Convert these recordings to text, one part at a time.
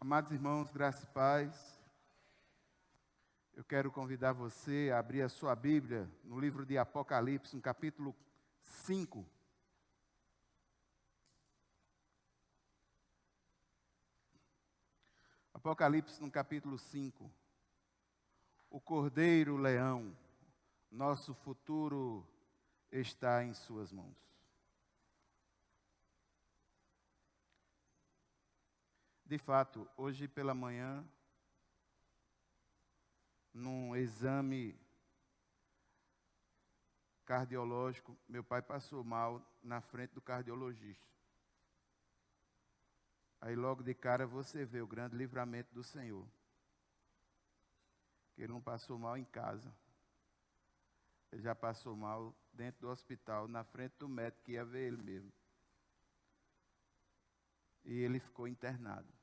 Amados irmãos, graça e paz, eu quero convidar você a abrir a sua Bíblia no livro de Apocalipse, no capítulo 5. Apocalipse, no capítulo 5. O Cordeiro Leão, nosso futuro está em suas mãos. De fato, hoje pela manhã, num exame cardiológico, meu pai passou mal na frente do cardiologista. Aí logo de cara você vê o grande livramento do Senhor. Que ele não passou mal em casa. Ele já passou mal dentro do hospital, na frente do médico que ia ver ele mesmo. E ele ficou internado.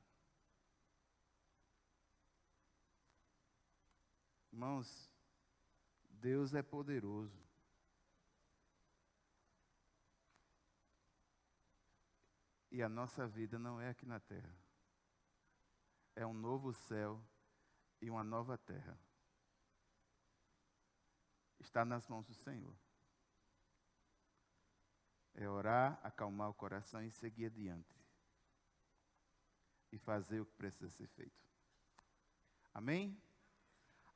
Irmãos, Deus é poderoso. E a nossa vida não é aqui na terra. É um novo céu e uma nova terra. Está nas mãos do Senhor. É orar, acalmar o coração e seguir adiante. E fazer o que precisa ser feito. Amém?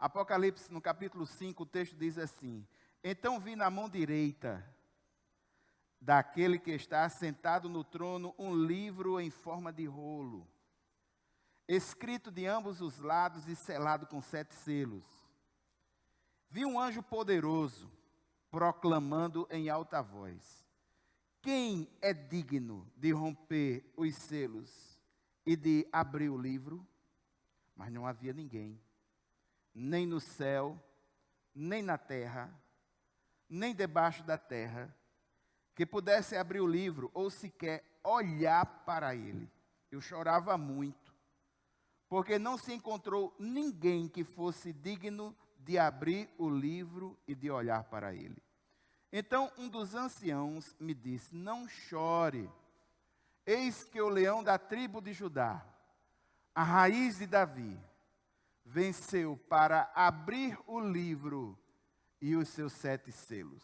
Apocalipse, no capítulo 5, o texto diz assim: Então vi na mão direita daquele que está assentado no trono um livro em forma de rolo, escrito de ambos os lados e selado com 7 selos. Vi um anjo poderoso proclamando em alta voz: Quem é digno de romper os selos e de abrir o livro? Mas não havia ninguém, nem no céu, nem na terra, nem debaixo da terra, que pudesse abrir o livro ou sequer olhar para ele. Eu chorava muito, porque não se encontrou ninguém que fosse digno de abrir o livro e de olhar para ele. Então um dos anciãos me disse: Não chore, eis que o leão da tribo de Judá, a raiz de Davi, venceu para abrir o livro e os seus 7 selos.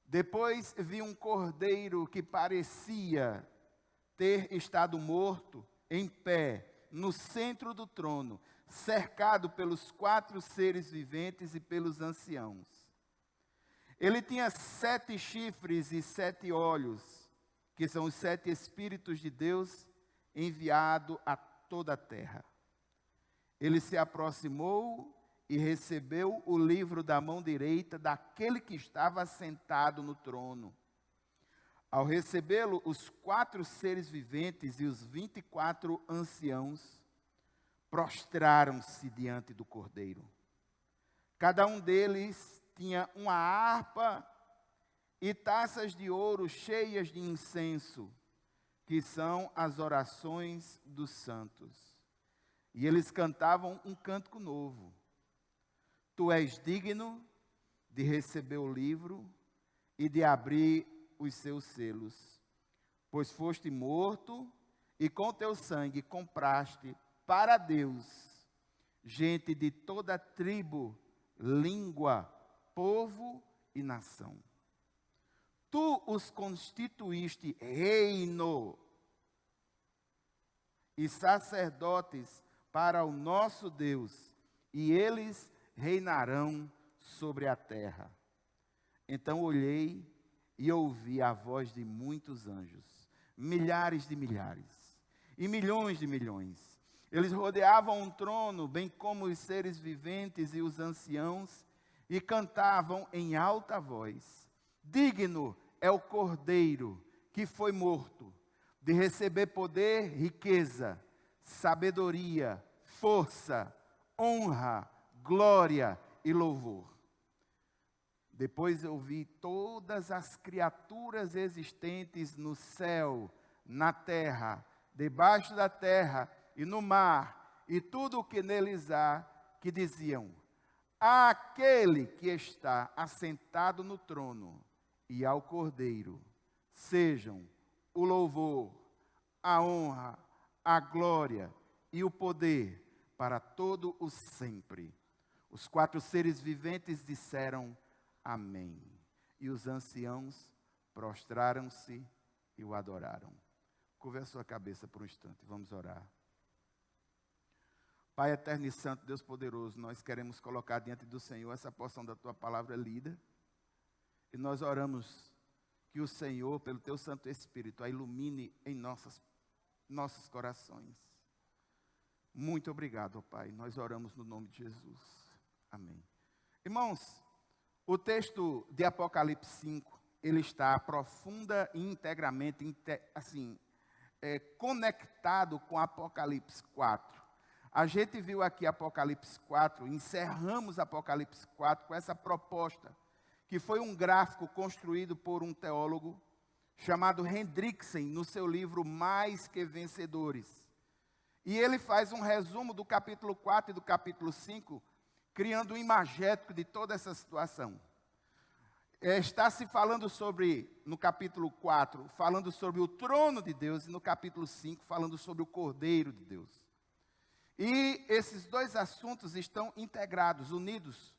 Depois vi um cordeiro que parecia ter estado morto, em pé, no centro do trono, cercado pelos 4 seres viventes e pelos anciãos. Ele tinha 7 chifres e 7 olhos, que são os 7 Espíritos de Deus enviados a toda a terra. Ele se aproximou e recebeu o livro da mão direita daquele que estava sentado no trono. Ao recebê-lo, os 4 seres viventes e os 24 anciãos prostraram-se diante do Cordeiro. Cada um deles tinha uma harpa e taças de ouro cheias de incenso, que são as orações dos santos. E eles cantavam um cântico novo. Tu és digno de receber o livro e de abrir os seus selos, pois foste morto e com teu sangue compraste para Deus gente de toda tribo, língua, povo e nação. Tu os constituíste reino e sacerdotes para o nosso Deus, e eles reinarão sobre a terra. Então olhei e ouvi a voz de muitos anjos, milhares de milhares, e milhões de milhões. Eles rodeavam um trono, bem como os seres viventes e os anciãos, e cantavam em alta voz: Digno é o Cordeiro que foi morto, de receber poder, riqueza, sabedoria, força, honra, glória e louvor. Depois eu vi todas as criaturas existentes no céu, na terra, debaixo da terra e no mar, e tudo o que neles há, que diziam: Àquele que está assentado no trono e ao Cordeiro, sejam o louvor, a honra, a glória e o poder para todo o sempre. Os 4 seres viventes disseram amém. E os anciãos prostraram-se e o adoraram. Curve a sua cabeça por um instante, vamos orar. Pai eterno e santo, Deus poderoso, nós queremos colocar diante do Senhor essa porção da tua palavra lida. E nós oramos que o Senhor, pelo teu Santo Espírito, a ilumine em nossos corações. Muito obrigado, Pai. Nós oramos no nome de Jesus. Amém. Irmãos, o texto de Apocalipse 5, ele está profunda e integramente, conectado com Apocalipse 4. A gente viu aqui Apocalipse 4, encerramos Apocalipse 4 com essa proposta, que foi um gráfico construído por um teólogo chamado Hendrickson, no seu livro Mais que Vencedores. E ele faz um resumo do capítulo 4 e do capítulo 5, criando um imagético de toda essa situação. Está se falando sobre, no capítulo 4, falando sobre o trono de Deus, e no capítulo 5, falando sobre o Cordeiro de Deus. E esses dois assuntos estão integrados, unidos.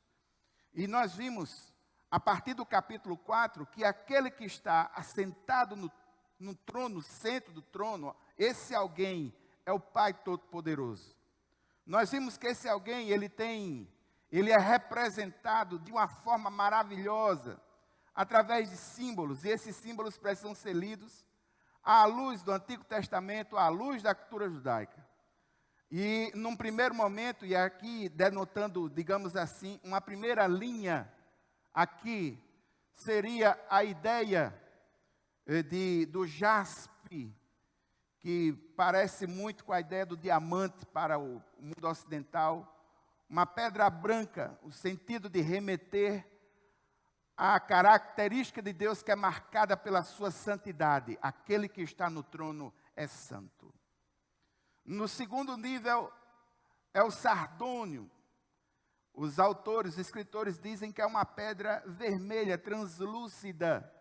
E nós vimos, a partir do capítulo 4, que aquele que está assentado no trono, centro do trono, esse alguém é o Pai Todo-Poderoso. Nós vimos que esse alguém, ele é representado de uma forma maravilhosa, através de símbolos, e esses símbolos precisam ser lidos à luz do Antigo Testamento, à luz da cultura judaica. E num primeiro momento, e aqui denotando, digamos assim, uma primeira linha, aqui seria a ideia do jaspe, que parece muito com a ideia do diamante para o mundo ocidental, uma pedra branca, o sentido de remeter à característica de Deus que é marcada pela sua santidade. Aquele que está no trono é santo. No segundo nível é o sardônio. Os autores, os escritores dizem que é uma pedra vermelha, translúcida.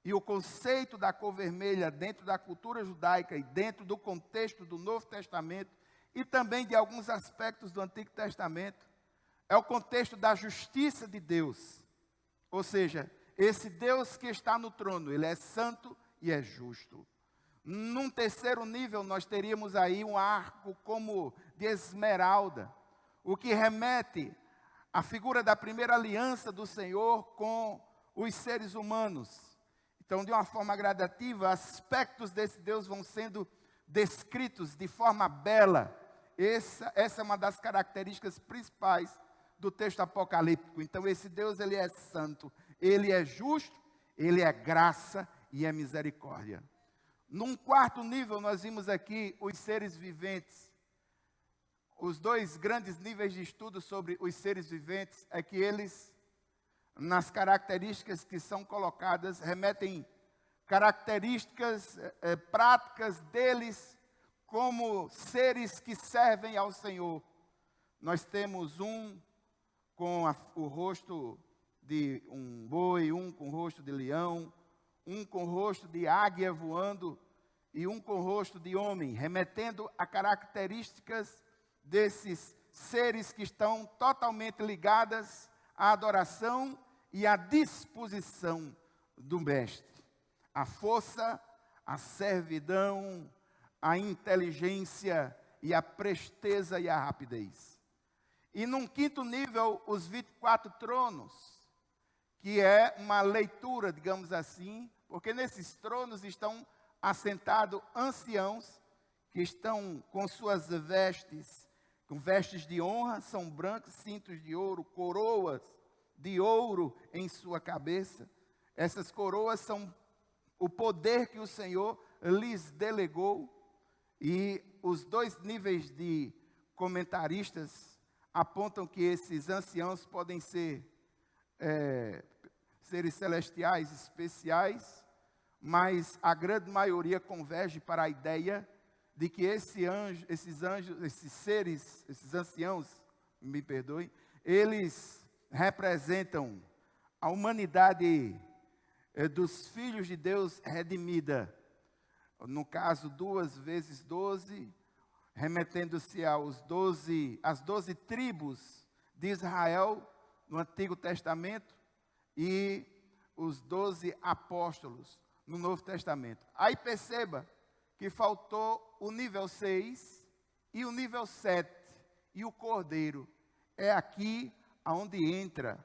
E o conceito da cor vermelha dentro da cultura judaica e dentro do contexto do Novo Testamento e também de alguns aspectos do Antigo Testamento é o contexto da justiça de Deus. Ou seja, esse Deus que está no trono, ele é santo e é justo. Num terceiro nível, nós teríamos aí um arco como de esmeralda, o que remete à figura da primeira aliança do Senhor com os seres humanos. Então, de uma forma gradativa, aspectos desse Deus vão sendo descritos de forma bela. Essa é uma das características principais do texto apocalíptico. Então, esse Deus, ele é santo, ele é justo, ele é graça e é misericórdia. Num quarto nível, nós vimos aqui os seres viventes. Os dois grandes níveis de estudo sobre os seres viventes é que eles, nas características que são colocadas, remetem características práticas deles como seres que servem ao Senhor. Nós temos um com o rosto de um boi, um com o rosto de leão, um com o rosto de águia voando e um com o rosto de homem, remetendo a características desses seres que estão totalmente ligadas à adoração e à disposição do Mestre. A força, a servidão, a inteligência e a presteza e a rapidez. E num quinto nível, os 24 tronos, que é uma leitura, digamos assim, porque nesses tronos estão assentados anciãos que estão com suas vestes, com vestes de honra, são brancos, cintos de ouro, coroas de ouro em sua cabeça. Essas coroas são o poder que o Senhor lhes delegou. E os dois níveis de comentaristas apontam que esses anciãos podem ser seres celestiais especiais, mas a grande maioria converge para a ideia de que esses seres, esses anciãos, me perdoem, eles representam a humanidade dos filhos de Deus redimida, no caso 2 vezes 12, remetendo-se às 12 tribos de Israel no Antigo Testamento e os 12 apóstolos no Novo Testamento. Aí perceba que faltou o nível 6 e o nível 7 e o Cordeiro. É aqui onde entra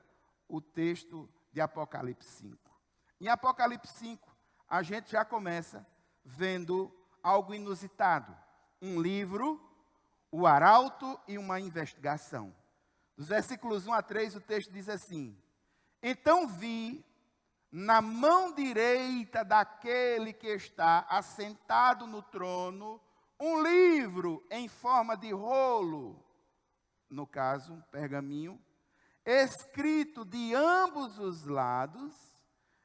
o texto de Apocalipse 5. Em Apocalipse 5, a gente já começa vendo algo inusitado. Um livro, o arauto e uma investigação. Dos versículos 1 a 3, o texto diz assim: Então vi na mão direita daquele que está assentado no trono um livro em forma de rolo, no caso, um pergaminho, escrito de ambos os lados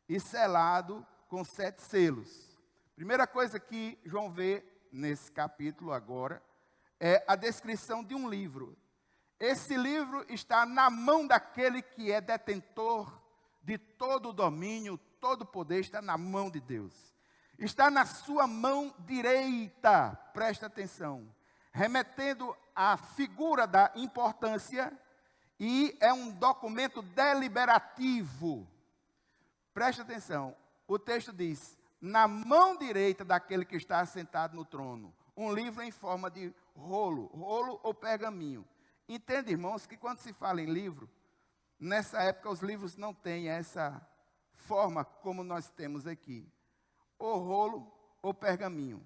e selado com 7 selos. Primeira coisa que João vê nesse capítulo agora é a descrição de um livro. Esse livro está na mão daquele que é detentor de todo o domínio, todo o poder, está na mão de Deus. Está na sua mão direita, presta atenção, remetendo à figura da importância, e é um documento deliberativo. Presta atenção, o texto diz, na mão direita daquele que está assentado no trono, um livro em forma de rolo ou pergaminho. Entende, irmãos, que quando se fala em livro, nessa época os livros não têm essa forma como nós temos aqui. Ou rolo ou pergaminho.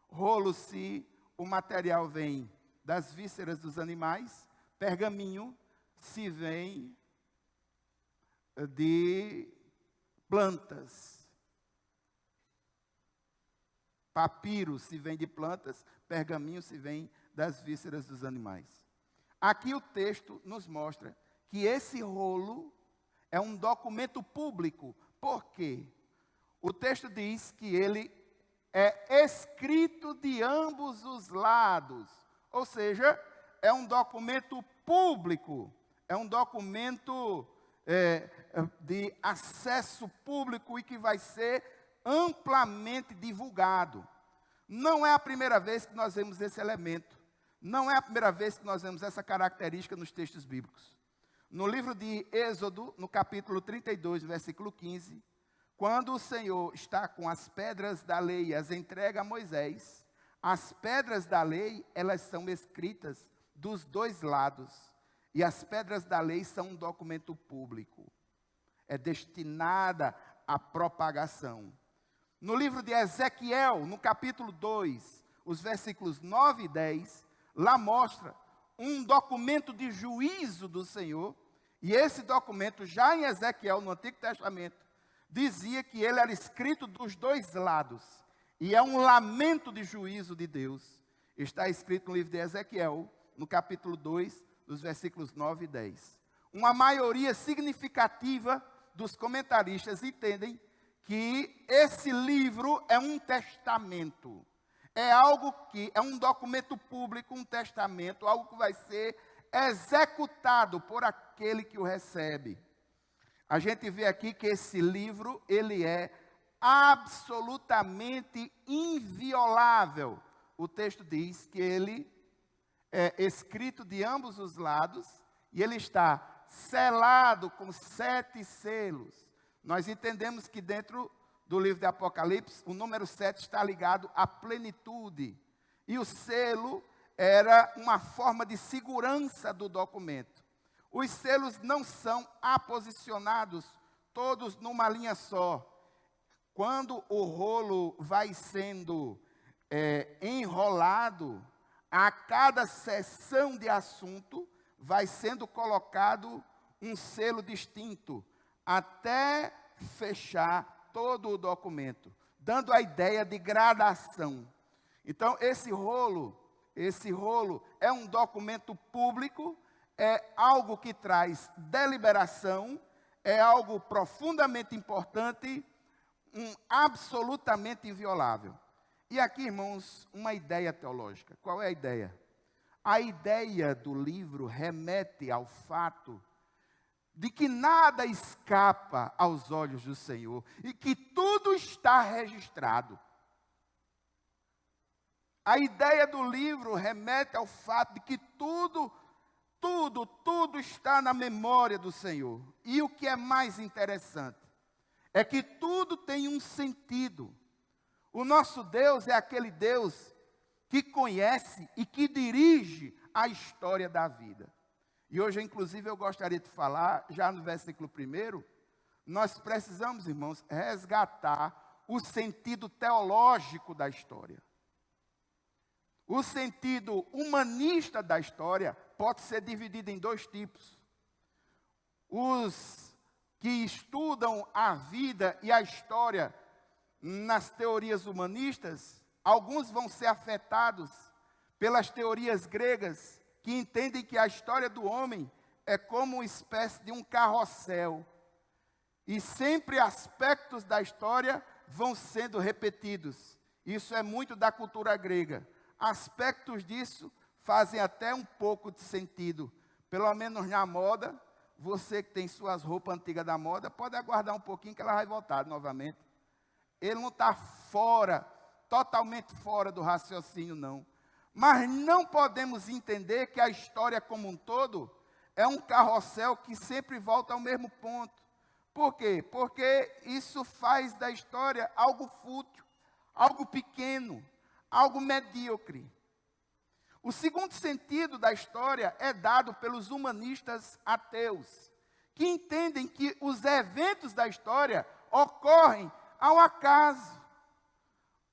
Rolo se o material vem das vísceras dos animais, pergaminho se vem de plantas. Papiro se vem de plantas, pergaminho se vem das vísceras dos animais. Aqui o texto nos mostra que esse rolo é um documento público. Por quê? O texto diz que ele é escrito de ambos os lados. Ou seja, é um documento público. É um documento de acesso público e que vai ser amplamente divulgado. Não é a primeira vez que nós vemos esse elemento. Não é a primeira vez que nós vemos essa característica nos textos bíblicos. No livro de Êxodo, no capítulo 32, versículo 15, quando o Senhor está com as pedras da lei e as entrega a Moisés, as pedras da lei, elas são escritas dos 2 lados. E as pedras da lei são um documento público. É destinada à propagação. No livro de Ezequiel, no capítulo 2, os versículos 9 e 10, lá mostra um documento de juízo do Senhor, e esse documento, já em Ezequiel, no Antigo Testamento, dizia que ele era escrito dos 2 lados, e é um lamento de juízo de Deus. Está escrito no livro de Ezequiel, no capítulo 2, dos versículos 9 e 10. Uma maioria significativa dos comentaristas entendem que esse livro é um testamento. É algo que é um documento público, um testamento, algo que vai ser executado por aquele que o recebe. A gente vê aqui que esse livro, ele é absolutamente inviolável. O texto diz que ele é escrito de ambos os lados e ele está selado com 7 selos. Nós entendemos que dentro do livro de Apocalipse, o número 7 está ligado à plenitude. E o selo era uma forma de segurança do documento. Os selos não são aposicionados todos numa linha só. Quando o rolo vai sendo enrolado, a cada seção de assunto vai sendo colocado um selo distinto, até fechar todo o documento, dando a ideia de gradação. Então, esse rolo é um documento público, é algo que traz deliberação, é algo profundamente importante, absolutamente inviolável. E aqui, irmãos, uma ideia teológica. Qual é a ideia? A ideia do livro remete ao fato de que nada escapa aos olhos do Senhor e que tudo está registrado. A ideia do livro remete ao fato de que tudo está na memória do Senhor. E o que é mais interessante é que tudo tem um sentido. O nosso Deus é aquele Deus que conhece e que dirige a história da vida. E hoje, inclusive, eu gostaria de falar, já no versículo 1, nós precisamos, irmãos, resgatar o sentido teológico da história. O sentido humanista da história pode ser dividido em dois tipos. Os que estudam a vida e a história nas teorias humanistas, alguns vão ser afetados pelas teorias gregas, que entendem que a história do homem é como uma espécie de um carrossel. E sempre aspectos da história vão sendo repetidos. Isso é muito da cultura grega. Aspectos disso fazem até um pouco de sentido. Pelo menos na moda, você que tem suas roupas antigas da moda, pode aguardar um pouquinho que ela vai voltar novamente. Ele não está totalmente fora do raciocínio, não. Mas não podemos entender que a história como um todo é um carrossel que sempre volta ao mesmo ponto. Por quê? Porque isso faz da história algo fútil, algo pequeno, algo medíocre. O segundo sentido da história é dado pelos humanistas ateus, que entendem que os eventos da história ocorrem ao acaso,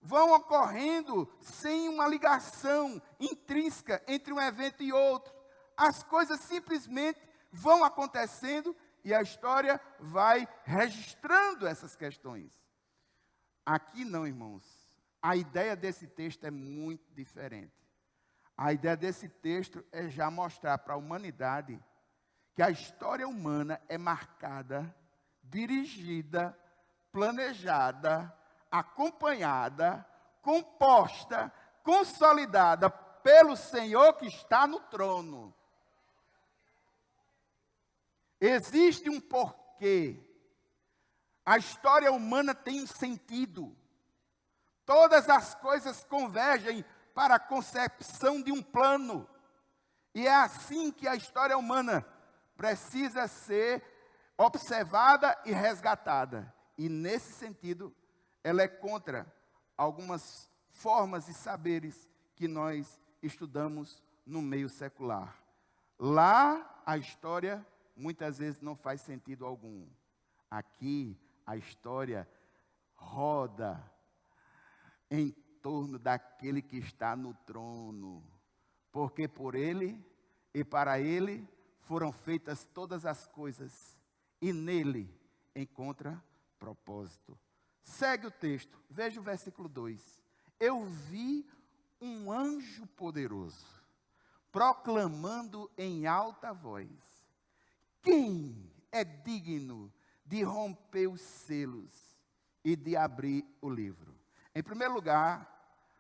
vão ocorrendo sem uma ligação intrínseca entre um evento e outro. As coisas simplesmente vão acontecendo e a história vai registrando essas questões. Aqui não, irmãos. A ideia desse texto é muito diferente. A ideia desse texto é já mostrar para a humanidade que a história humana é marcada, dirigida, planejada, acompanhada, composta, consolidada pelo Senhor que está no trono. Existe um porquê. A história humana tem um sentido. Todas as coisas convergem para a concepção de um plano. E é assim que a história humana precisa ser observada e resgatada. E nesse sentido, ela é contra algumas formas e saberes que nós estudamos no meio secular. Lá, a história muitas vezes não faz sentido algum. Aqui, a história roda em torno daquele que está no trono. Porque por ele e para ele foram feitas todas as coisas. E nele encontra propósito. Segue o texto, veja o versículo 2. Eu vi um anjo poderoso, proclamando em alta voz: quem é digno de romper os selos e de abrir o livro? Em primeiro lugar,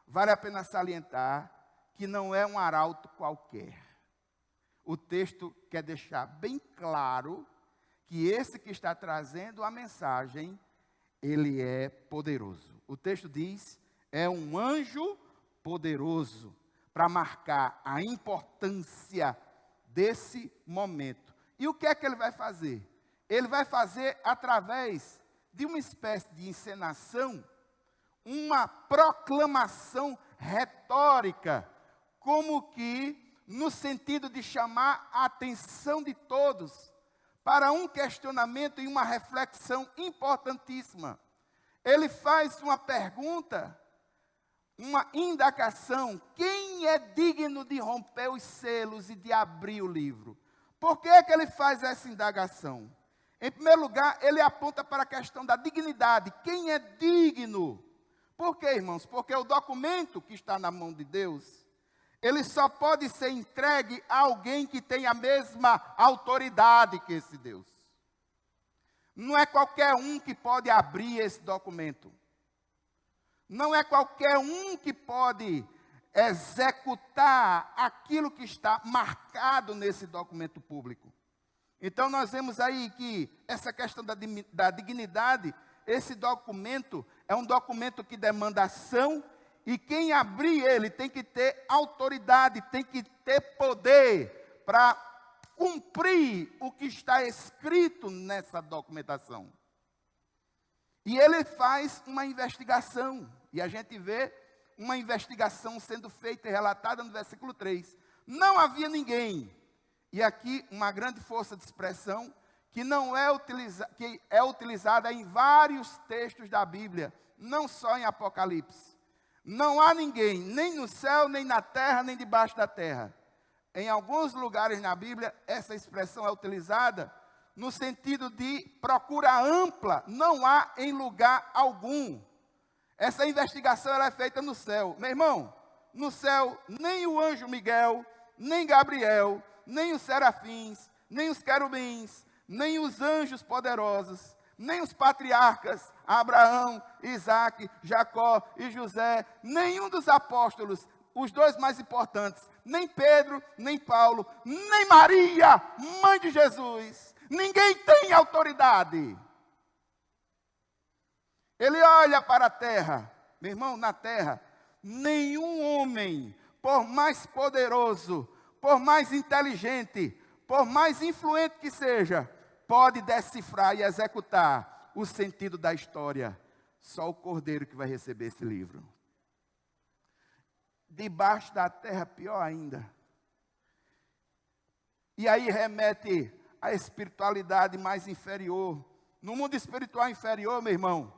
vale a pena salientar que não é um arauto qualquer. O texto quer deixar bem claro que esse que está trazendo a mensagem, ele é poderoso. O texto diz, é um anjo poderoso, para marcar a importância desse momento. E o que é que ele vai fazer? Ele vai fazer através de uma espécie de encenação, uma proclamação retórica, como que no sentido de chamar a atenção de todos para um questionamento e uma reflexão importantíssima. Ele faz uma pergunta, uma indagação: quem é digno de romper os selos e de abrir o livro? Por que é que ele faz essa indagação? Em primeiro lugar, ele aponta para a questão da dignidade. Quem é digno? Por quê, irmãos? Porque o documento que está na mão de Deus, ele só pode ser entregue a alguém que tem a mesma autoridade que esse Deus. Não é qualquer um que pode abrir esse documento. Não é qualquer um que pode executar aquilo que está marcado nesse documento público. Então nós vemos aí que essa questão da dignidade, esse documento é um documento que demanda ação E quem abrir ele tem que ter autoridade, tem que ter poder para cumprir o que está escrito nessa documentação. E ele faz uma investigação. E a gente vê uma investigação sendo feita e relatada no versículo 3. Não havia ninguém. E aqui uma grande força de expressão que que é utilizada em vários textos da Bíblia, não só em Apocalipse. Não há ninguém, nem no céu, nem na terra, nem debaixo da terra. Em alguns lugares na Bíblia, essa expressão é utilizada no sentido de procura ampla, não há em lugar algum. Essa investigação ela é feita no céu. Meu irmão, no céu, nem o anjo Miguel, nem Gabriel, nem os serafins, nem os querubins, nem os anjos poderosos, nem os patriarcas, Abraão, Isaac, Jacó e José, nenhum dos apóstolos, os dois mais importantes, nem Pedro, nem Paulo, nem Maria, mãe de Jesus, ninguém tem autoridade. Ele olha para a terra, meu irmão, na terra, nenhum homem, por mais poderoso, por mais inteligente, por mais influente que seja, pode decifrar e executar o sentido da história. Só o Cordeiro que vai receber esse livro. Debaixo da terra, pior ainda. E aí remete à espiritualidade mais inferior. No mundo espiritual inferior, meu irmão,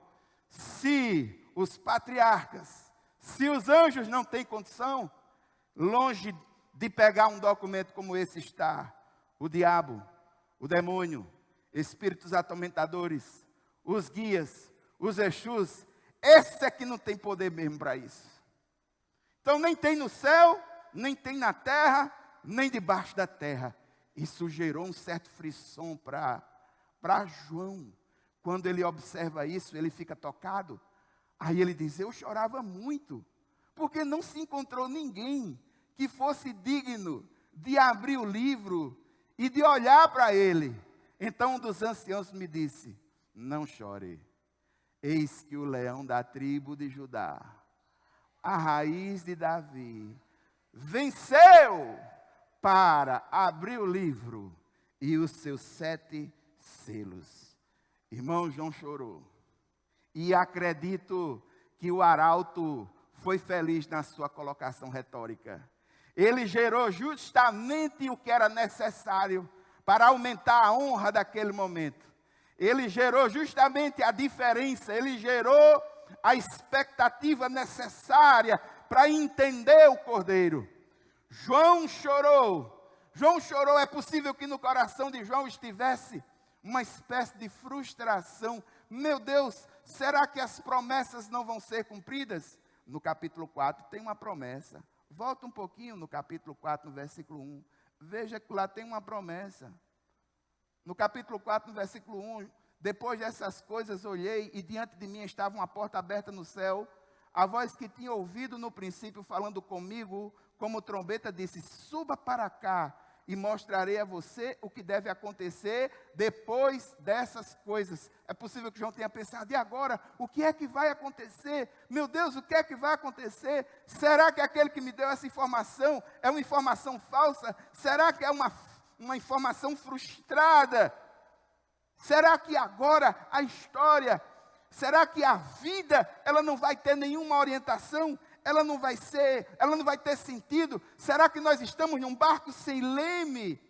se os patriarcas, se os anjos não têm condição, longe de pegar um documento como esse está o diabo, o demônio, espíritos atormentadores, os guias, os Exus, esse é que não tem poder mesmo para isso. Então nem tem no céu, nem tem na terra, nem debaixo da terra. Isso gerou um certo frisson para João. Quando ele observa isso, ele fica tocado. Aí ele diz, eu chorava muito, porque não se encontrou ninguém que fosse digno de abrir o livro e de olhar para ele. Então um dos anciãos me disse, não chore, eis que o leão da tribo de Judá, a raiz de Davi, venceu para abrir o livro e os seus 7 selos. Irmão, João chorou. E acredito que o arauto foi feliz na sua colocação retórica. Ele gerou justamente o que era necessário para aumentar a honra daquele momento. Ele gerou justamente a diferença, ele gerou a expectativa necessária para entender o Cordeiro. João chorou. João chorou, é possível que no coração de João estivesse uma espécie de frustração. Meu Deus, será que as promessas não vão ser cumpridas? No capítulo 4 tem uma promessa. Volta um pouquinho no capítulo 4, no versículo 1. Veja que lá tem uma promessa. No capítulo 4, no versículo 1, depois dessas coisas olhei e diante de mim estava uma porta aberta no céu. A voz que tinha ouvido no princípio falando comigo, como trombeta, disse, suba para cá e mostrarei a você o que deve acontecer depois dessas coisas. É possível que João tenha pensado, e agora? O que é que vai acontecer? Meu Deus, o que é que vai acontecer? Será que aquele que me deu essa informação é uma informação falsa? Será que é uma informação frustrada? Será que agora a história, será que a vida, ela não vai ter nenhuma orientação? Ela não vai ter sentido? Será que nós estamos num barco sem leme?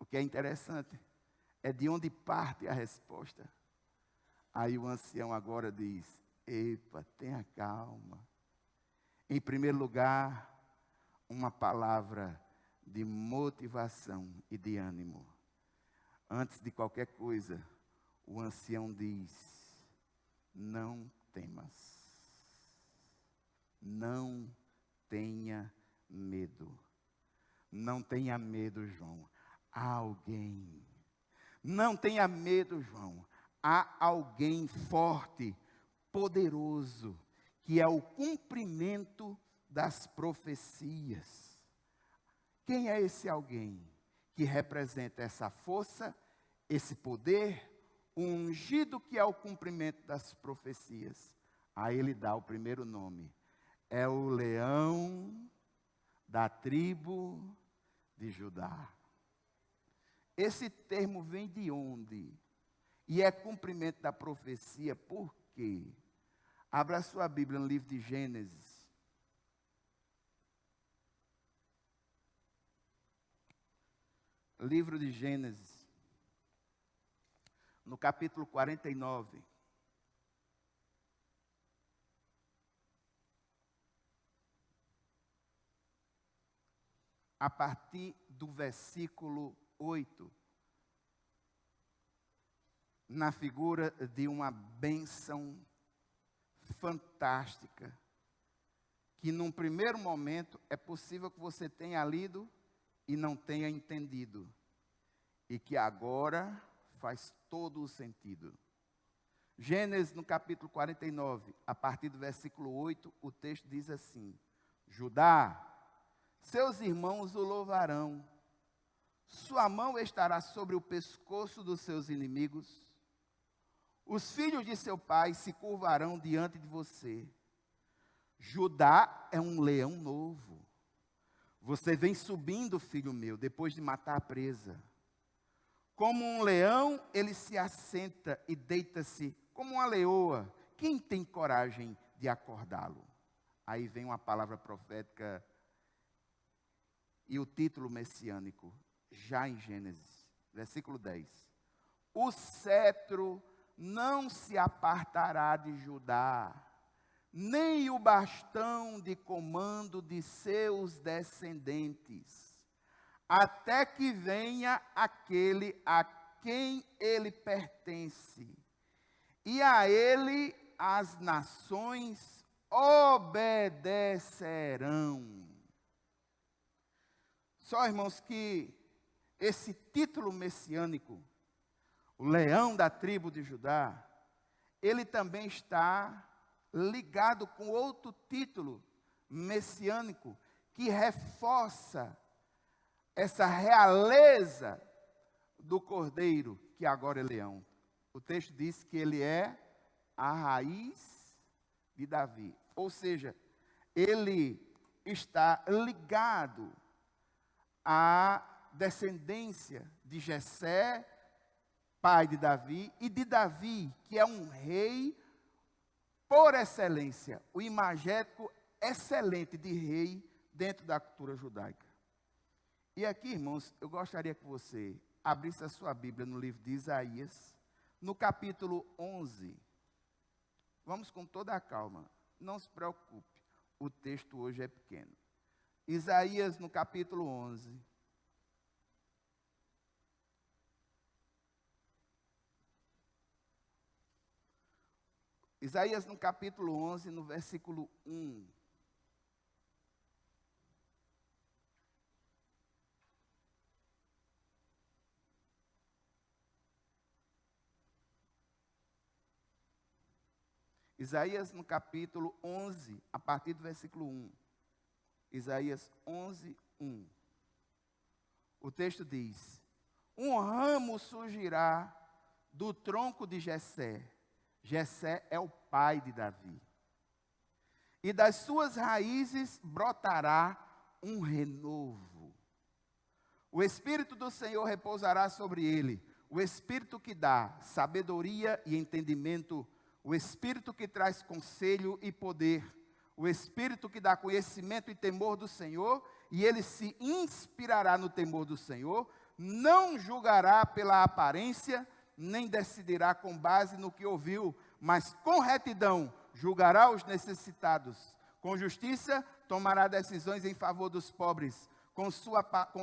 O que é interessante é de onde parte a resposta. Aí o ancião agora diz, epa, tenha calma. Em primeiro lugar, uma palavra de motivação e de ânimo. Antes de qualquer coisa, o ancião diz, não temas. Não tenha medo. Não tenha medo, João. Há alguém. Não tenha medo, João. Há alguém forte, poderoso, que é o cumprimento das profecias. Quem é esse alguém que representa essa força, esse poder, o ungido que é o cumprimento das profecias? Aí ele dá o primeiro nome. É o leão da tribo de Judá. Esse termo vem de onde? E é cumprimento da profecia, por quê? Abra sua Bíblia no livro de Gênesis. Livro de Gênesis, no capítulo 49. A partir do versículo 8. Na figura de uma bênção fantástica, que num primeiro momento é possível que você tenha lido e não tenha entendido, e que agora faz todo o sentido. Gênesis, no capítulo 49, a partir do versículo 8, o texto diz assim: Judá, seus irmãos o louvarão, sua mão estará sobre o pescoço dos seus inimigos, os filhos de seu pai se curvarão diante de você. Judá é um leão novo. Você vem subindo, filho meu, depois de matar a presa. Como um leão, ele se assenta e deita-se como uma leoa. Quem tem coragem de acordá-lo? Aí vem uma palavra profética e o título messiânico, já em Gênesis, versículo 10. O cetro não se apartará de Judá, nem o bastão de comando de seus descendentes, até que venha aquele a quem ele pertence, e a ele as nações obedecerão. Só, irmãos, que esse título messiânico, o leão da tribo de Judá, ele também está ligado com outro título messiânico que reforça essa realeza do cordeiro, que agora é leão. O texto diz que ele é a raiz de Davi. Ou seja, ele está ligado à descendência de Jessé, pai de Davi, e de Davi, que é um rei por excelência, o imagético excelente de rei dentro da cultura judaica. E aqui, irmãos, eu gostaria que você abrisse a sua Bíblia no livro de Isaías, no capítulo 11. Vamos com toda a calma, não se preocupe, o texto hoje é pequeno. Isaías, no capítulo 11. Isaías no capítulo 11, no versículo 1. Isaías no capítulo 11, a partir do versículo 1. Isaías 11, 1. O texto diz: um ramo surgirá do tronco de Jessé. Jessé é o pai de Davi. E das suas raízes brotará um renovo. O Espírito do Senhor repousará sobre ele, o Espírito que dá sabedoria e entendimento, o Espírito que traz conselho e poder, o Espírito que dá conhecimento e temor do Senhor, e ele se inspirará no temor do Senhor, não julgará pela aparência, nem decidirá com base no que ouviu, mas com retidão julgará os necessitados. Com justiça tomará decisões em favor dos pobres. Com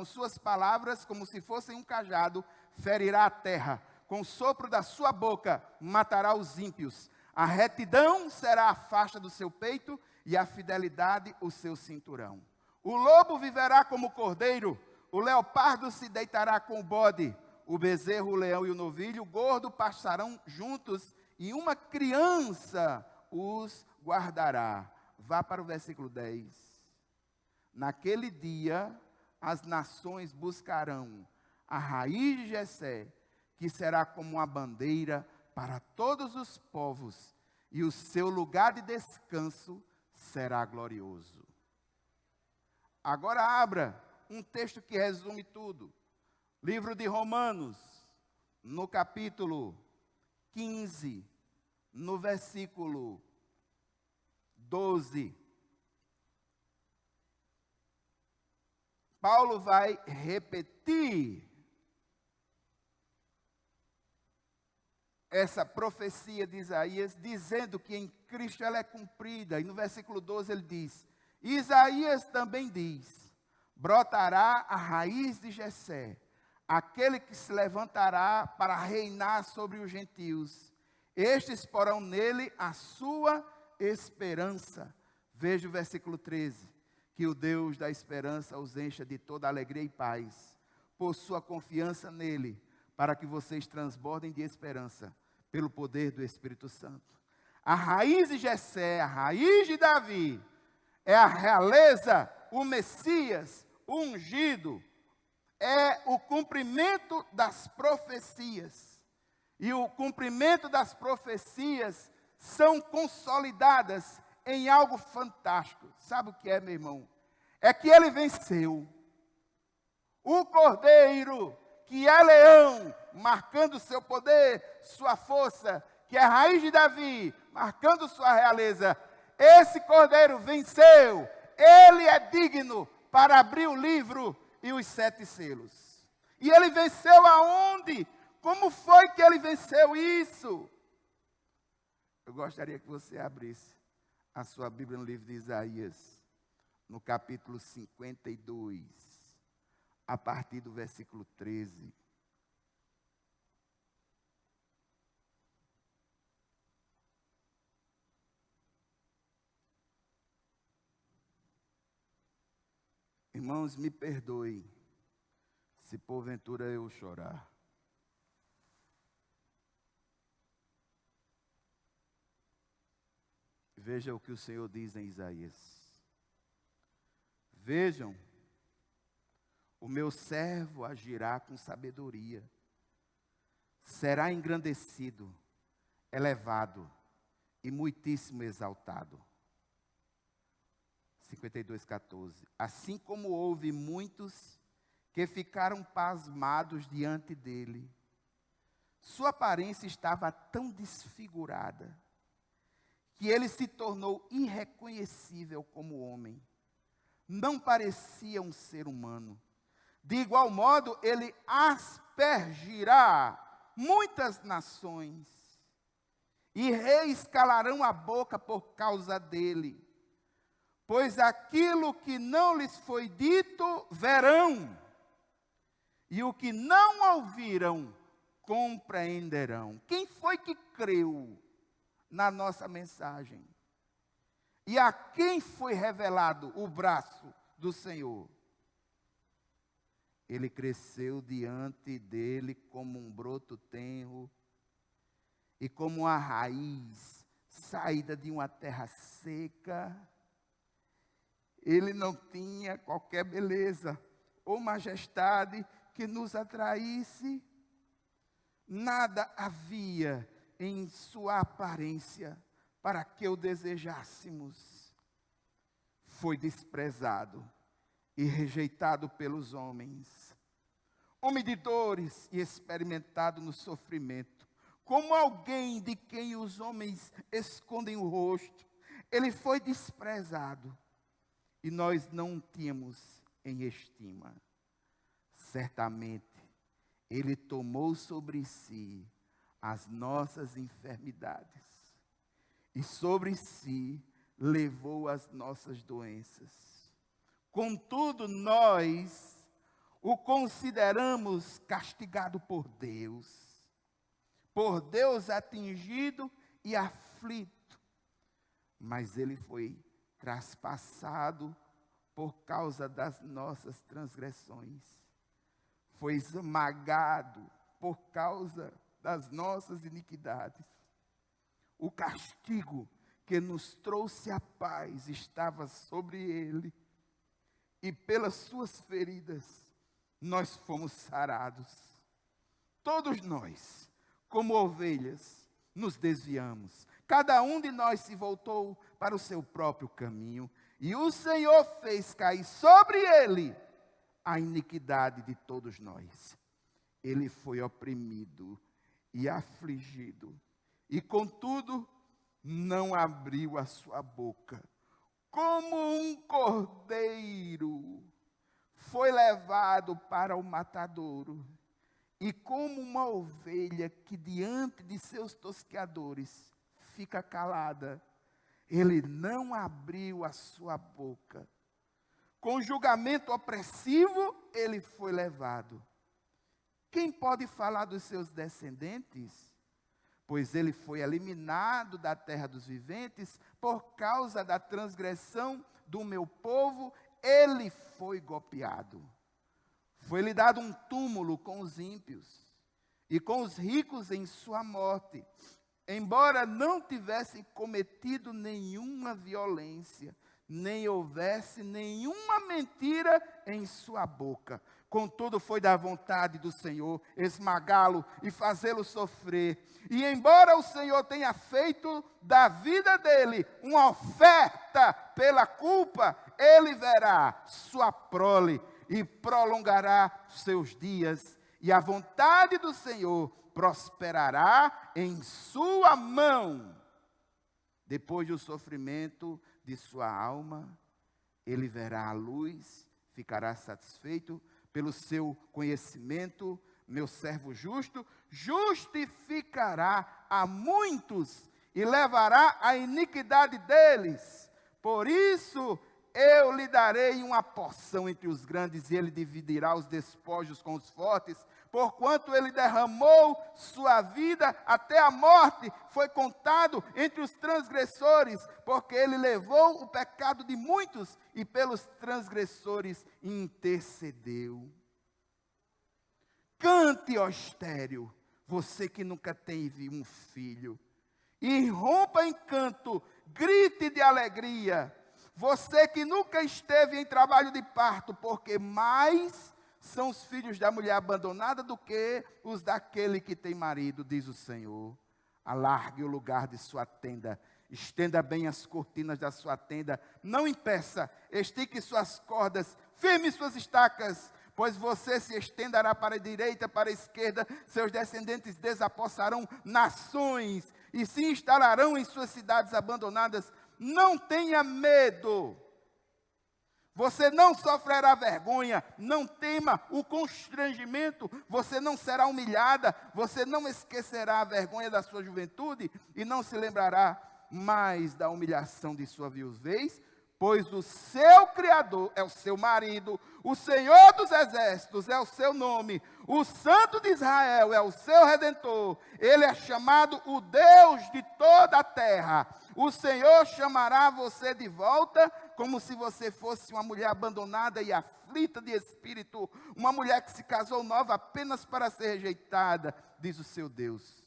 suas palavras, como se fossem um cajado, ferirá a terra. Com o sopro da sua boca matará os ímpios. A retidão será a faixa do seu peito e a fidelidade o seu cinturão. O lobo viverá como cordeiro, o leopardo se deitará com o bode. O bezerro, o leão e o novilho, o gordo pastarão juntos, e uma criança os guardará. Vá para o versículo 10. Naquele dia, as nações buscarão a raiz de Jessé, que será como uma bandeira para todos os povos, e o seu lugar de descanso será glorioso. Agora abra um texto que resume tudo. Livro de Romanos, no capítulo 15, no versículo 12. Paulo vai repetir essa profecia de Isaías, dizendo que em Cristo ela é cumprida. E no versículo 12 ele diz: Isaías também diz: brotará a raiz de Jessé, aquele que se levantará para reinar sobre os gentios. Estes porão nele a sua esperança. Veja o versículo 13. Que o Deus da esperança os encha de toda alegria e paz, por sua confiança nele, para que vocês transbordem de esperança, pelo poder do Espírito Santo. A raiz de Jessé, a raiz de Davi, é a realeza, o Messias, o ungido, é o cumprimento das profecias. E o cumprimento das profecias são consolidadas em algo fantástico. Sabe o que é, meu irmão? É que ele venceu. O Cordeiro, que é leão, marcando seu poder, sua força, que é a raiz de Davi, marcando sua realeza. Esse Cordeiro venceu. Ele é digno para abrir o livro e os 7 selos. E ele venceu aonde? Como foi que ele venceu isso? Eu gostaria que você abrisse a sua Bíblia no livro de Isaías, no capítulo 52, a partir do versículo 13. Irmãos, me perdoem se porventura eu chorar. Veja o que o Senhor diz em Isaías. Vejam, o meu servo agirá com sabedoria, será engrandecido, elevado e muitíssimo exaltado. 52:14. Assim como houve muitos que ficaram pasmados diante dele, sua aparência estava tão desfigurada, que ele se tornou irreconhecível como homem. Não parecia um ser humano. De igual modo, ele aspergirá muitas nações, e reis calarão a boca por causa dele. Pois aquilo que não lhes foi dito, verão, e o que não ouviram, compreenderão. Quem foi que creu na nossa mensagem? E a quem foi revelado o braço do Senhor? Ele cresceu diante dele como um broto tenro e como uma raiz saída de uma terra seca. Ele não tinha qualquer beleza ou majestade que nos atraísse. Nada havia em sua aparência para que o desejássemos. Foi desprezado e rejeitado pelos homens, homem de dores e experimentado no sofrimento, como alguém de quem os homens escondem o rosto. Ele foi desprezado e nós não o tínhamos em estima. Certamente, ele tomou sobre si as nossas enfermidades e sobre si levou as nossas doenças. Contudo, nós o consideramos castigado por Deus atingido e aflito, mas ele foi traspassado por causa das nossas transgressões, foi esmagado por causa das nossas iniquidades. O castigo que nos trouxe a paz estava sobre ele, e pelas suas feridas nós fomos sarados. Todos nós, como ovelhas, nos desviamos, Cada um de nós se voltou para o seu próprio caminho, e o Senhor fez cair sobre ele a iniquidade de todos nós. Ele foi oprimido e afligido, e contudo não abriu a sua boca. Como um cordeiro foi levado para o matadouro, e como uma ovelha que diante de seus tosqueadores fica calada, ele não abriu a sua boca. Com julgamento opressivo, ele foi levado. Quem pode falar dos seus descendentes? Pois ele foi eliminado da terra dos viventes, por causa da transgressão do meu povo, ele foi golpeado. Foi-lhe dado um túmulo com os ímpios, e com os ricos em sua morte, embora não tivesse cometido nenhuma violência, nem houvesse nenhuma mentira em sua boca. Contudo, foi da vontade do Senhor esmagá-lo e fazê-lo sofrer. E embora o Senhor tenha feito da vida dele uma oferta pela culpa, ele verá sua prole e prolongará seus dias. E a vontade do Senhor prosperará em sua mão. Depois do sofrimento de sua alma, ele verá a luz, ficará satisfeito pelo seu conhecimento. Meu servo justo justificará a muitos e levará a iniquidade deles. Por isso eu lhe darei uma porção entre os grandes, e ele dividirá os despojos com os fortes. Porquanto ele derramou sua vida até a morte, foi contado entre os transgressores, porque ele levou o pecado de muitos e pelos transgressores intercedeu. Cante, ó estéril, você que nunca teve um filho, e rompa em canto, grite de alegria, você que nunca esteve em trabalho de parto, porque mais são os filhos da mulher abandonada do que os daquele que tem marido, diz o Senhor. Alargue o lugar de sua tenda, estenda bem as cortinas da sua tenda, não impeça, estique suas cordas, firme suas estacas, pois você se estenderá para a direita, para a esquerda, seus descendentes desapossarão nações e se instalarão em suas cidades abandonadas. Não tenha medo. Você não sofrerá vergonha, não tema o constrangimento, você não será humilhada, você não esquecerá a vergonha da sua juventude e não se lembrará mais da humilhação de sua viuvez, pois o seu Criador é o seu marido, o Senhor dos Exércitos é o seu nome, o Santo de Israel é o seu Redentor, ele é chamado o Deus de toda a terra. O Senhor chamará você de volta, como se você fosse uma mulher abandonada e aflita de espírito, uma mulher que se casou nova apenas para ser rejeitada, diz o seu Deus.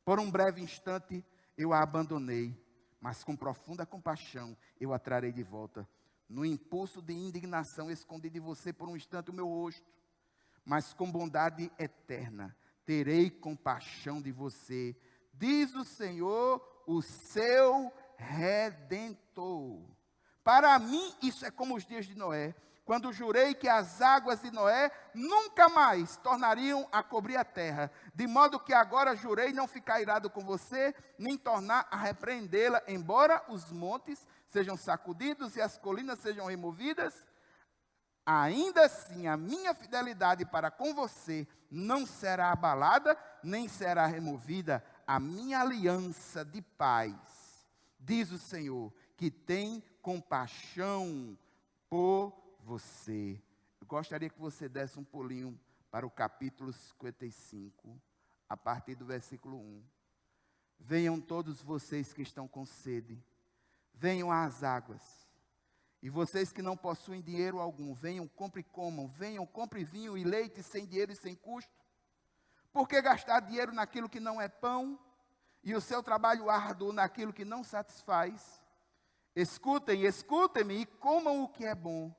Por um breve instante eu a abandonei, mas com profunda compaixão eu a trarei de volta. No impulso de indignação escondi de você por um instante o meu rosto, mas com bondade eterna terei compaixão de você, diz o Senhor, o seu Redentor. Para mim isso é como os dias de Noé, quando jurei que as águas de Noé nunca mais tornariam a cobrir a terra, de modo que agora jurei não ficar irado com você, nem tornar a repreendê-la, embora os montes sejam sacudidos e as colinas sejam removidas, ainda assim a minha fidelidade para com você não será abalada, nem será removida a minha aliança de paz, diz o Senhor, que tem compaixão por você. Eu gostaria que você desse um pulinho para o capítulo 55, a partir do versículo 1. Venham todos vocês que estão com sede, venham às águas. E vocês que não possuem dinheiro algum, venham, compre e comam. Venham, compre vinho e leite sem dinheiro e sem custo. Por que gastar dinheiro naquilo que não é pão, e o seu trabalho árduo naquilo que não satisfaz? Escutem, escutem-me e comam o que é bom,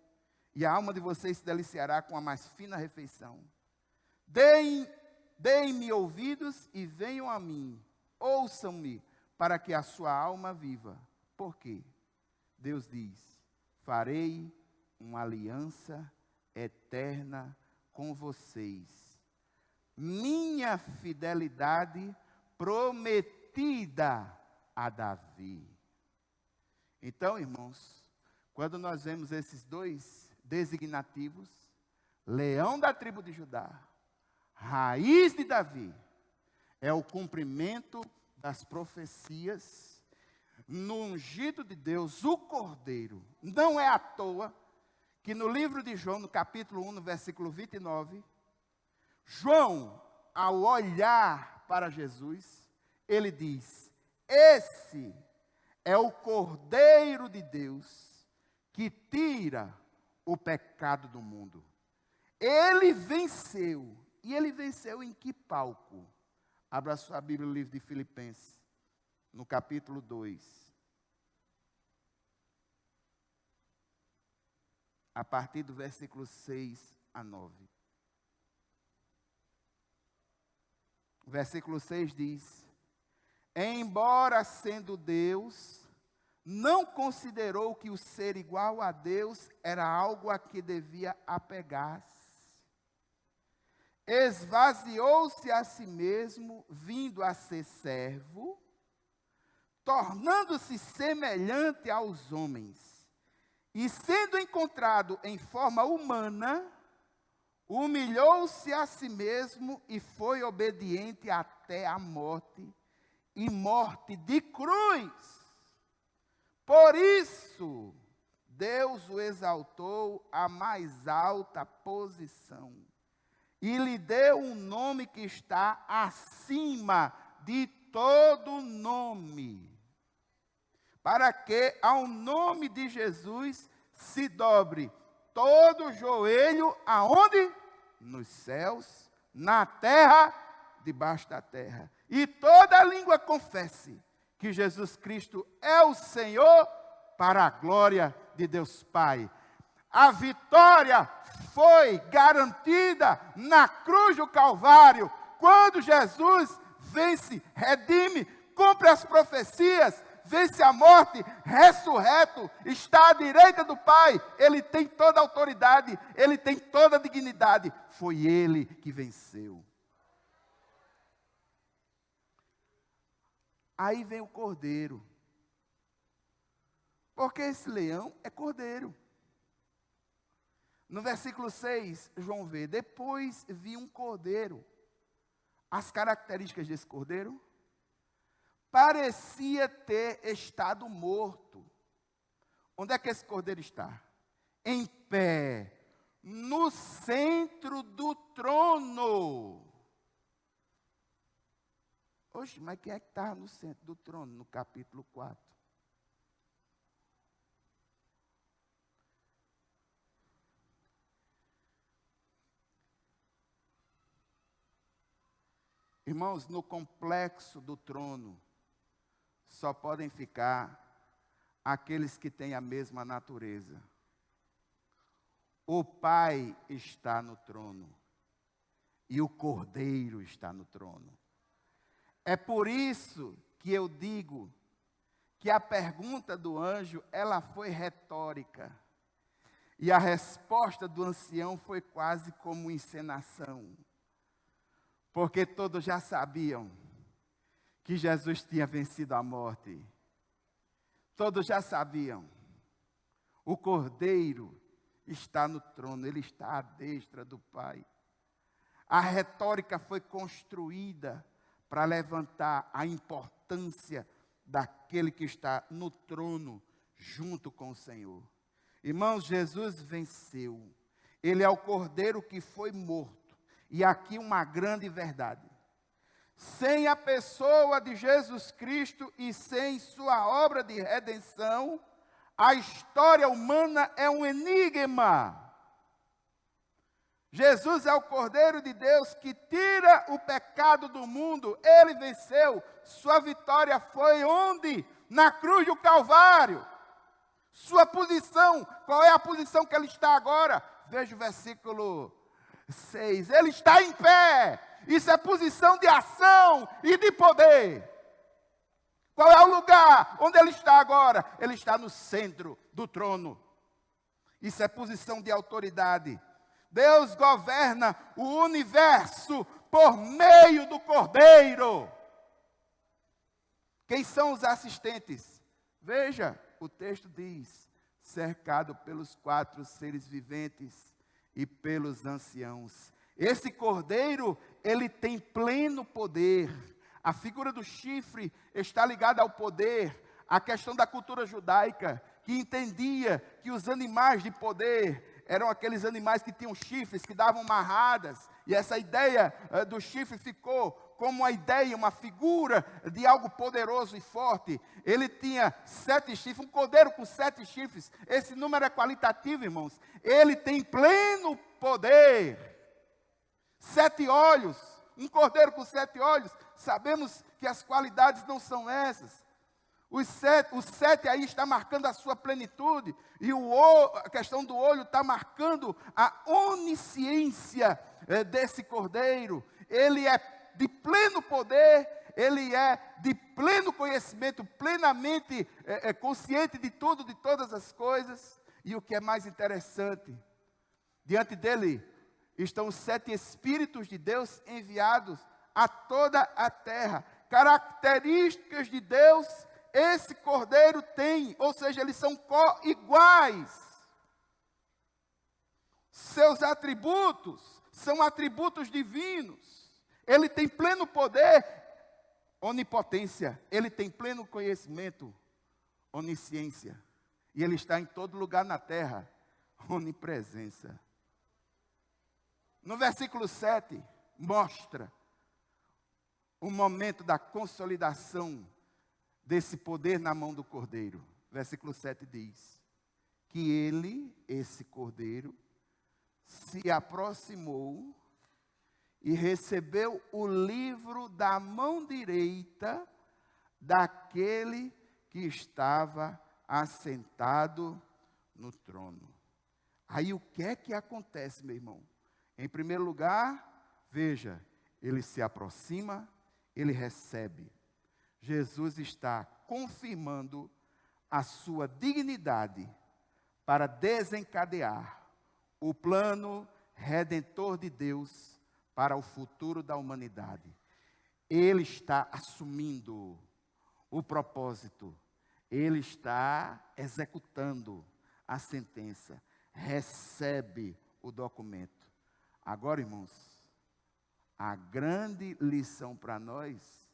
e a alma de vocês se deliciará com a mais fina refeição. Deem-me ouvidos e venham a mim, ouçam-me, para que a sua alma viva. Por quê? Deus diz: farei uma aliança eterna com vocês. Minha fidelidade prometida a Davi. Então, irmãos, quando nós vemos esses dois designativos, leão da tribo de Judá, raiz de Davi, é o cumprimento das profecias no ungido de Deus, o Cordeiro. Não é à toa que no livro de João, no capítulo 1, no versículo 29, João, ao olhar para Jesus, ele diz: esse é o Cordeiro de Deus que tira o pecado do mundo. Ele venceu. E ele venceu em que palco? Abra sua Bíblia no livro de Filipenses, no capítulo 2. A partir do versículo 6 a 9. O versículo 6 diz: embora sendo Deus, não considerou que o ser igual a Deus era algo a que devia apegar-se. Esvaziou-se a si mesmo, vindo a ser servo, tornando-se semelhante aos homens. E sendo encontrado em forma humana, humilhou-se a si mesmo e foi obediente até a morte, e morte de cruz. Por isso, Deus o exaltou à mais alta posição e lhe deu um nome que está acima de todo nome, para que ao nome de Jesus se dobre todo joelho, aonde? Nos céus, na terra, debaixo da terra. E toda língua confesse que Jesus Cristo é o Senhor, para a glória de Deus Pai. A vitória foi garantida na cruz do Calvário, quando Jesus vence, redime, cumpre as profecias, vence a morte, ressurreto, está à direita do Pai. Ele tem toda a autoridade, ele tem toda a dignidade. Foi ele que venceu. Aí vem o cordeiro. Porque esse leão é cordeiro. No versículo 6, João vê: depois vi um cordeiro. As características desse cordeiro: parecia ter estado morto. Onde é que esse cordeiro está? Em pé, no centro do trono. Oxe, mas quem é que estava no centro do trono, no capítulo 4? Irmãos, no complexo do trono, só podem ficar aqueles que têm a mesma natureza. O Pai está no trono e o Cordeiro está no trono. É por isso que eu digo que a pergunta do anjo, ela foi retórica. E a resposta do ancião foi quase como encenação. Porque todos já sabiam que Jesus tinha vencido a morte. Todos já sabiam. O Cordeiro está no trono, ele está à destra do Pai. A retórica foi construída para levantar a importância daquele que está no trono junto com o Senhor. Irmãos, Jesus venceu. Ele é o Cordeiro que foi morto. E aqui uma grande verdade: sem a pessoa de Jesus Cristo e sem sua obra de redenção, a história humana é um enigma. Jesus é o Cordeiro de Deus que tira o pecado do mundo. Ele venceu. Sua vitória foi onde? Na cruz do Calvário. Sua posição, qual é a posição que ele está agora? Veja o versículo 6. Ele está em pé. Isso é posição de ação e de poder. Qual é o lugar onde ele está agora? Ele está no centro do trono. Isso é posição de autoridade. Deus governa o universo por meio do Cordeiro. Quem são os assistentes? Veja, o texto diz: cercado pelos 4 seres viventes e pelos anciãos. Esse Cordeiro, ele tem pleno poder. A figura do chifre está ligada ao poder, à questão da cultura judaica, que entendia que os animais de poder eram aqueles animais que tinham chifres, que davam marradas, e essa ideia do chifre ficou como uma ideia, uma figura de algo poderoso e forte. Ele tinha 7 chifres, um cordeiro com 7 chifres. Esse número é qualitativo, irmãos. Ele tem pleno poder. 7 olhos, um cordeiro com 7 olhos. Sabemos que as qualidades não são essas. O 7 aí está marcando a sua plenitude. E a questão do olho está marcando a onisciência desse cordeiro. Ele é de pleno poder, ele é de pleno conhecimento, plenamente consciente de tudo, de todas as coisas. E o que é mais interessante, diante dele estão os 7 Espíritos de Deus enviados a toda a terra. Características de Deus esse cordeiro tem, ou seja, eles são iguais. Seus atributos são atributos divinos. Ele tem pleno poder, onipotência. Ele tem pleno conhecimento, onisciência. E ele está em todo lugar na terra, onipresença. No versículo 7, mostra o momento da consolidação desse poder na mão do Cordeiro. Versículo 7 diz que ele, esse Cordeiro, se aproximou e recebeu o livro da mão direita daquele que estava assentado no trono. Aí o que é que acontece, meu irmão? Em primeiro lugar, veja, ele se aproxima, ele recebe. Jesus está confirmando a sua dignidade para desencadear o plano redentor de Deus para o futuro da humanidade. Ele está assumindo o propósito, ele está executando a sentença, recebe o documento. Agora, irmãos, a grande lição para nós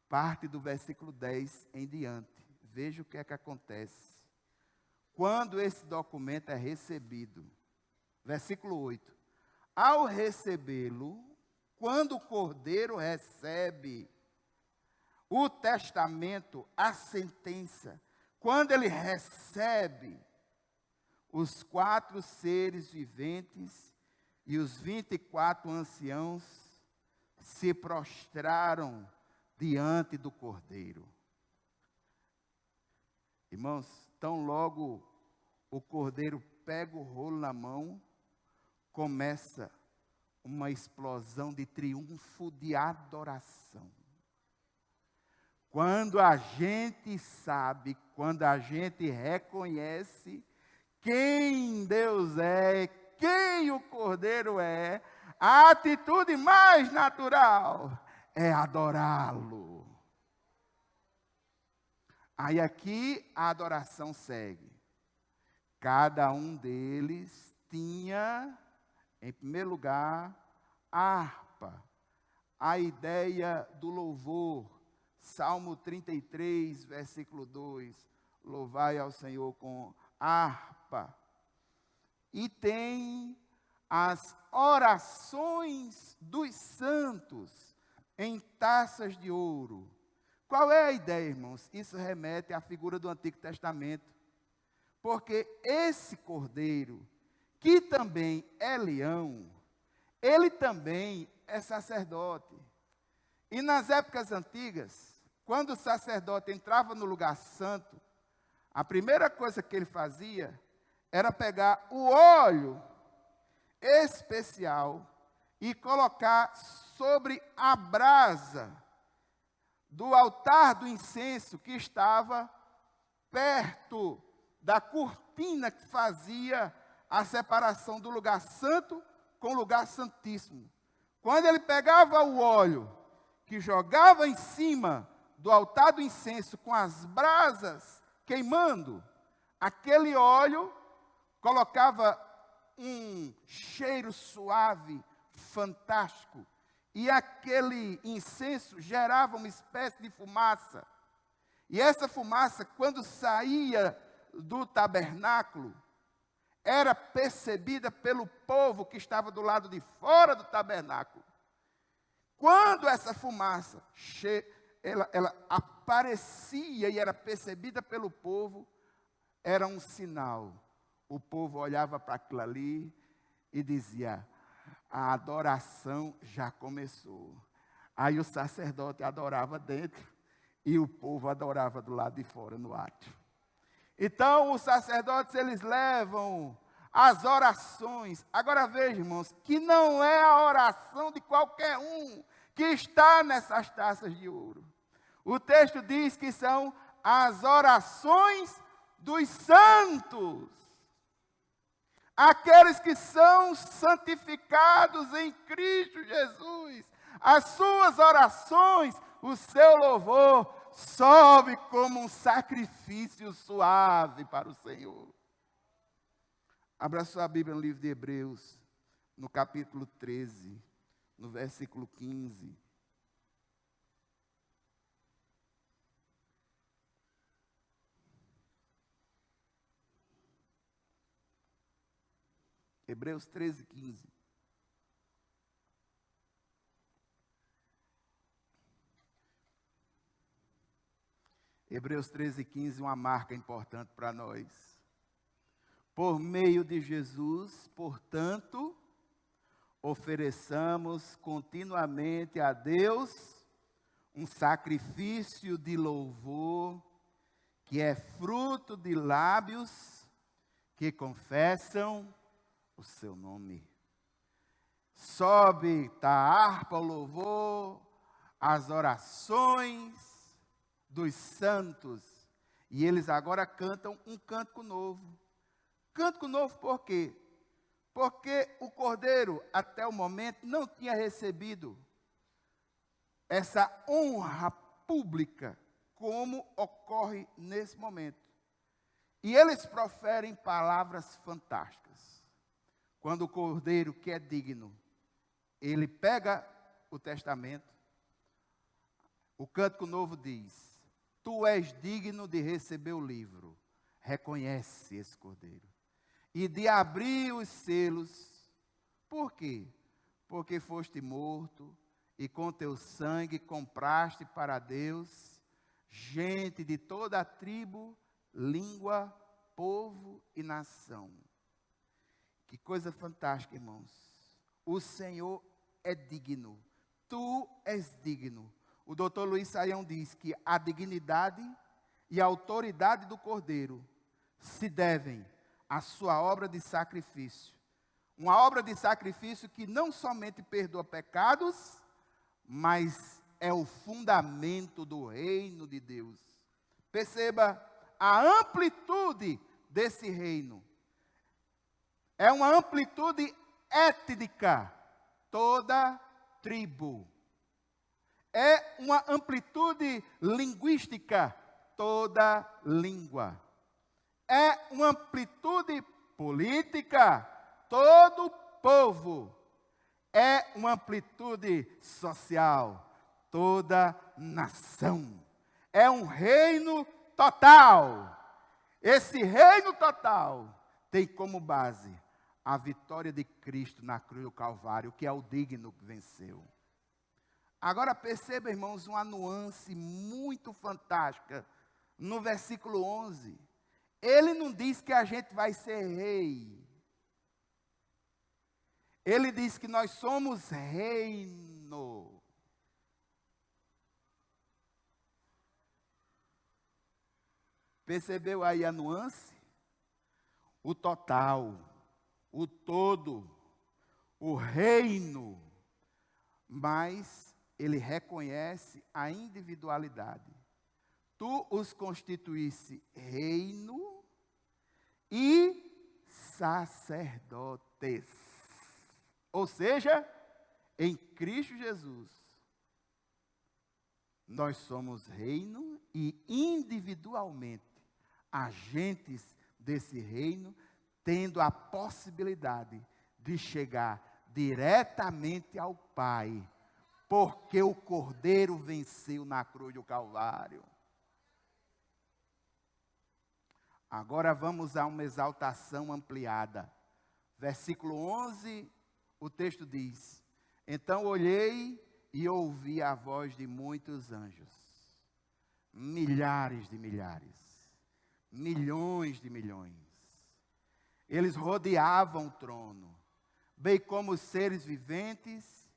parte do versículo 10 em diante. Veja o que é que acontece. Quando esse documento é recebido, versículo 8. Ao recebê-lo, quando o Cordeiro recebe o testamento, a sentença, quando ele recebe, os 4 seres viventes e os 24 anciãos se prostraram diante do Cordeiro. Irmãos, tão logo o Cordeiro pega o rolo na mão, começa uma explosão de triunfo, de adoração. Quando a gente sabe, quando a gente reconhece quem Deus é, quem o Cordeiro é, a atitude mais natural é adorá-lo. Aí aqui a adoração segue. Cada um deles tinha, em primeiro lugar, a harpa, a ideia do louvor. Salmo 33, versículo 2. Louvai ao Senhor com harpa. E tem as orações dos santos em taças de ouro. Qual é a ideia, irmãos? Isso remete à figura do Antigo Testamento. Porque esse Cordeiro, que também é leão, ele também é sacerdote. E nas épocas antigas, quando o sacerdote entrava no lugar santo, a primeira coisa que ele fazia era pegar o óleo especial e colocar sobre a brasa do altar do incenso que estava perto da cortina que fazia a separação do lugar santo com o lugar santíssimo. Quando ele pegava o óleo que jogava em cima do altar do incenso com as brasas queimando, aquele óleo colocava um cheiro suave, fantástico, e aquele incenso gerava uma espécie de fumaça. E essa fumaça, quando saía do tabernáculo, era percebida pelo povo que estava do lado de fora do tabernáculo. Quando essa fumaça ela aparecia e era percebida pelo povo, era um sinal. O povo olhava para aquilo ali e dizia: a adoração já começou. Aí o sacerdote adorava dentro e o povo adorava do lado de fora, no átrio. Então, os sacerdotes, eles levam as orações. Agora veja, irmãos, que não é a oração de qualquer um que está nessas taças de ouro. O texto diz que são as orações dos santos. Aqueles que são santificados em Cristo Jesus. As suas orações, o seu louvor, sobe como um sacrifício suave para o Senhor. Abra sua Bíblia no livro de Hebreus, no capítulo 13, no versículo 15. Hebreus 13, 15. Hebreus 13, 15, uma marca importante para nós. Por meio de Jesus, portanto, ofereçamos continuamente a Deus um sacrifício de louvor, que é fruto de lábios que confessam o seu nome. Sobe da harpa o louvor, as orações dos santos, e eles agora cantam um cântico novo. Cântico novo por quê? Porque o cordeiro, até o momento, não tinha recebido essa honra pública, como ocorre nesse momento. E eles proferem palavras fantásticas. Quando o cordeiro, que é digno, ele pega o testamento, o cântico novo diz: tu és digno de receber o livro. Reconhece esse cordeiro. E de abrir os selos. Por quê? Porque foste morto e com teu sangue compraste para Deus gente de toda a tribo, língua, povo e nação. Que coisa fantástica, irmãos. O Senhor é digno. Tu és digno. O doutor Luiz Saião diz que a dignidade e a autoridade do Cordeiro se devem à sua obra de sacrifício. Uma obra de sacrifício que não somente perdoa pecados, mas é o fundamento do reino de Deus. Perceba a amplitude desse reino. É uma amplitude étnica, toda tribo. É uma amplitude linguística, toda língua. É uma amplitude política, todo povo. É uma amplitude social, toda nação. É um reino total. Esse reino total tem como base a vitória de Cristo na cruz do Calvário, que é o digno que venceu. Agora perceba, irmãos, uma nuance muito fantástica no versículo 11. Ele não diz que a gente vai ser rei. Ele diz que nós somos reino. Percebeu aí a nuance? O total, o todo, o reino. Mas ele reconhece a individualidade. Tu os constituísse reino e sacerdotes. Ou seja, em Cristo Jesus, nós somos reino e individualmente agentes desse reino, tendo a possibilidade de chegar diretamente ao Pai, porque o Cordeiro venceu na cruz do Calvário. Agora vamos a uma exaltação ampliada. Versículo 11, o texto diz: então olhei e ouvi a voz de muitos anjos, milhares de milhares, milhões de milhões. Eles rodeavam o trono, bem como os seres viventes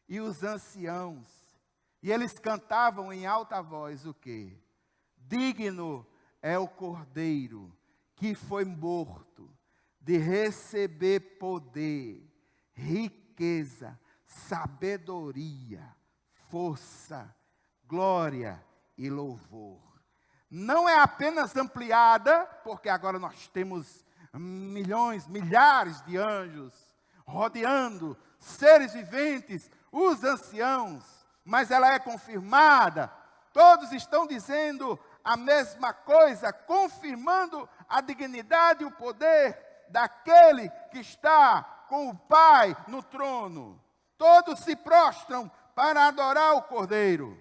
e os anciãos. E eles cantavam em alta voz o quê? Digno é o Cordeiro que foi morto de receber poder, riqueza, sabedoria, força, glória e louvor. Não é apenas ampliada, porque agora nós temos milhões, milhares de anjos rodeando, seres viventes, os anciãos, mas ela é confirmada. Todos estão dizendo a mesma coisa, confirmando a dignidade e o poder daquele que está com o Pai no trono. Todos se prostram para adorar o Cordeiro.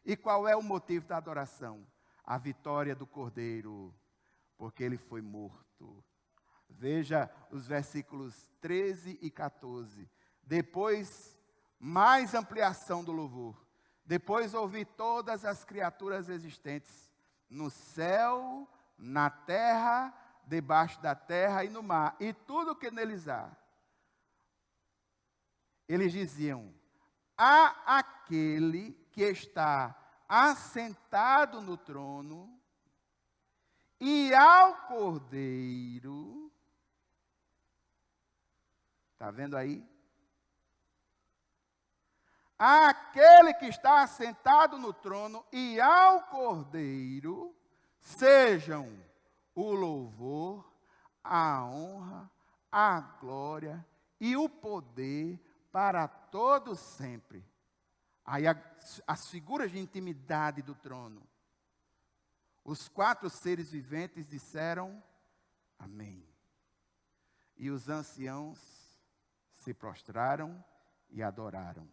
E qual é o motivo da adoração? A vitória do Cordeiro, porque ele foi morto. Veja os versículos 13 e 14. Depois, mais ampliação do louvor. Depois ouvi todas as criaturas existentes no céu, na terra, debaixo da terra e no mar, e tudo que neles há. Eles diziam: há aquele que está assentado no trono e ao Cordeiro. Está vendo aí? Aquele que está assentado no trono e ao Cordeiro sejam o louvor, a honra, a glória e o poder para todos sempre. Aí as figuras de intimidade do trono. Os 4 seres viventes disseram amém. E os anciãos se prostraram e adoraram.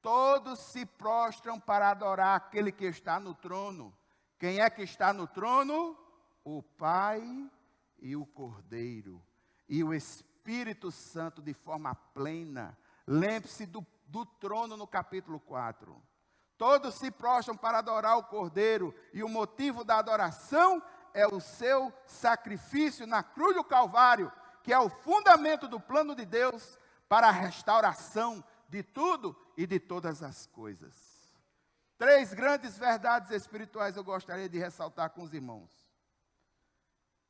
Todos se prostram para adorar aquele que está no trono. Quem é que está no trono? O Pai e o Cordeiro. E o Espírito Santo de forma plena. Lembre-se do trono no capítulo 4. Todos se prostram para adorar o Cordeiro. E o motivo da adoração é o seu sacrifício na cruz do Calvário, que é o fundamento do plano de Deus para a restauração de tudo e de todas as coisas. 3 grandes verdades espirituais eu gostaria de ressaltar com os irmãos.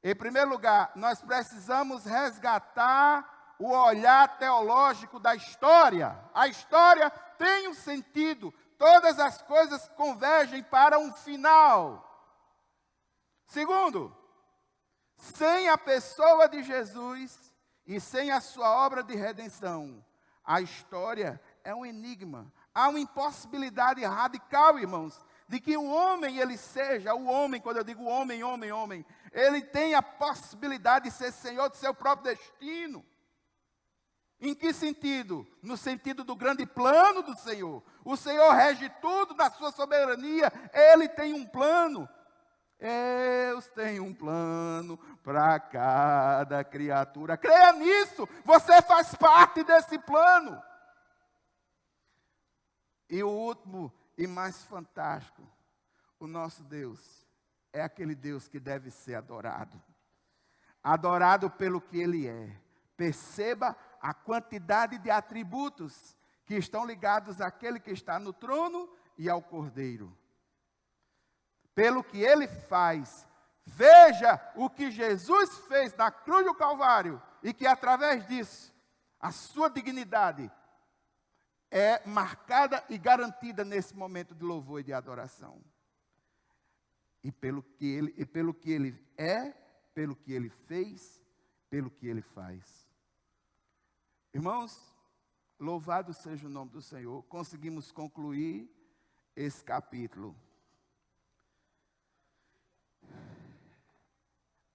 Em primeiro lugar, nós precisamos resgatar o olhar teológico da história. A história tem um sentido. Todas as coisas convergem para um final. Segundo, sem a pessoa de Jesus e sem a sua obra de redenção, a história é um enigma. Há uma impossibilidade radical, irmãos, de que o homem, ele seja, o homem, quando eu digo homem, ele tem a possibilidade de ser senhor do seu próprio destino. Em que sentido? No sentido do grande plano do Senhor. O Senhor rege tudo na sua soberania. Ele tem um plano. Deus tem um plano para cada criatura. Creia nisso. Você faz parte desse plano. E o último e mais fantástico, o nosso Deus é aquele Deus que deve ser adorado. Adorado pelo que Ele é. Perceba a quantidade de atributos que estão ligados àquele que está no trono e ao Cordeiro. Pelo que Ele faz. Veja o que Jesus fez na cruz do Calvário e que através disso, a sua dignidade é marcada e garantida nesse momento de louvor e de adoração. E pelo que ele é, pelo que ele fez, pelo que ele faz. Irmãos, louvado seja o nome do Senhor. Conseguimos concluir esse capítulo.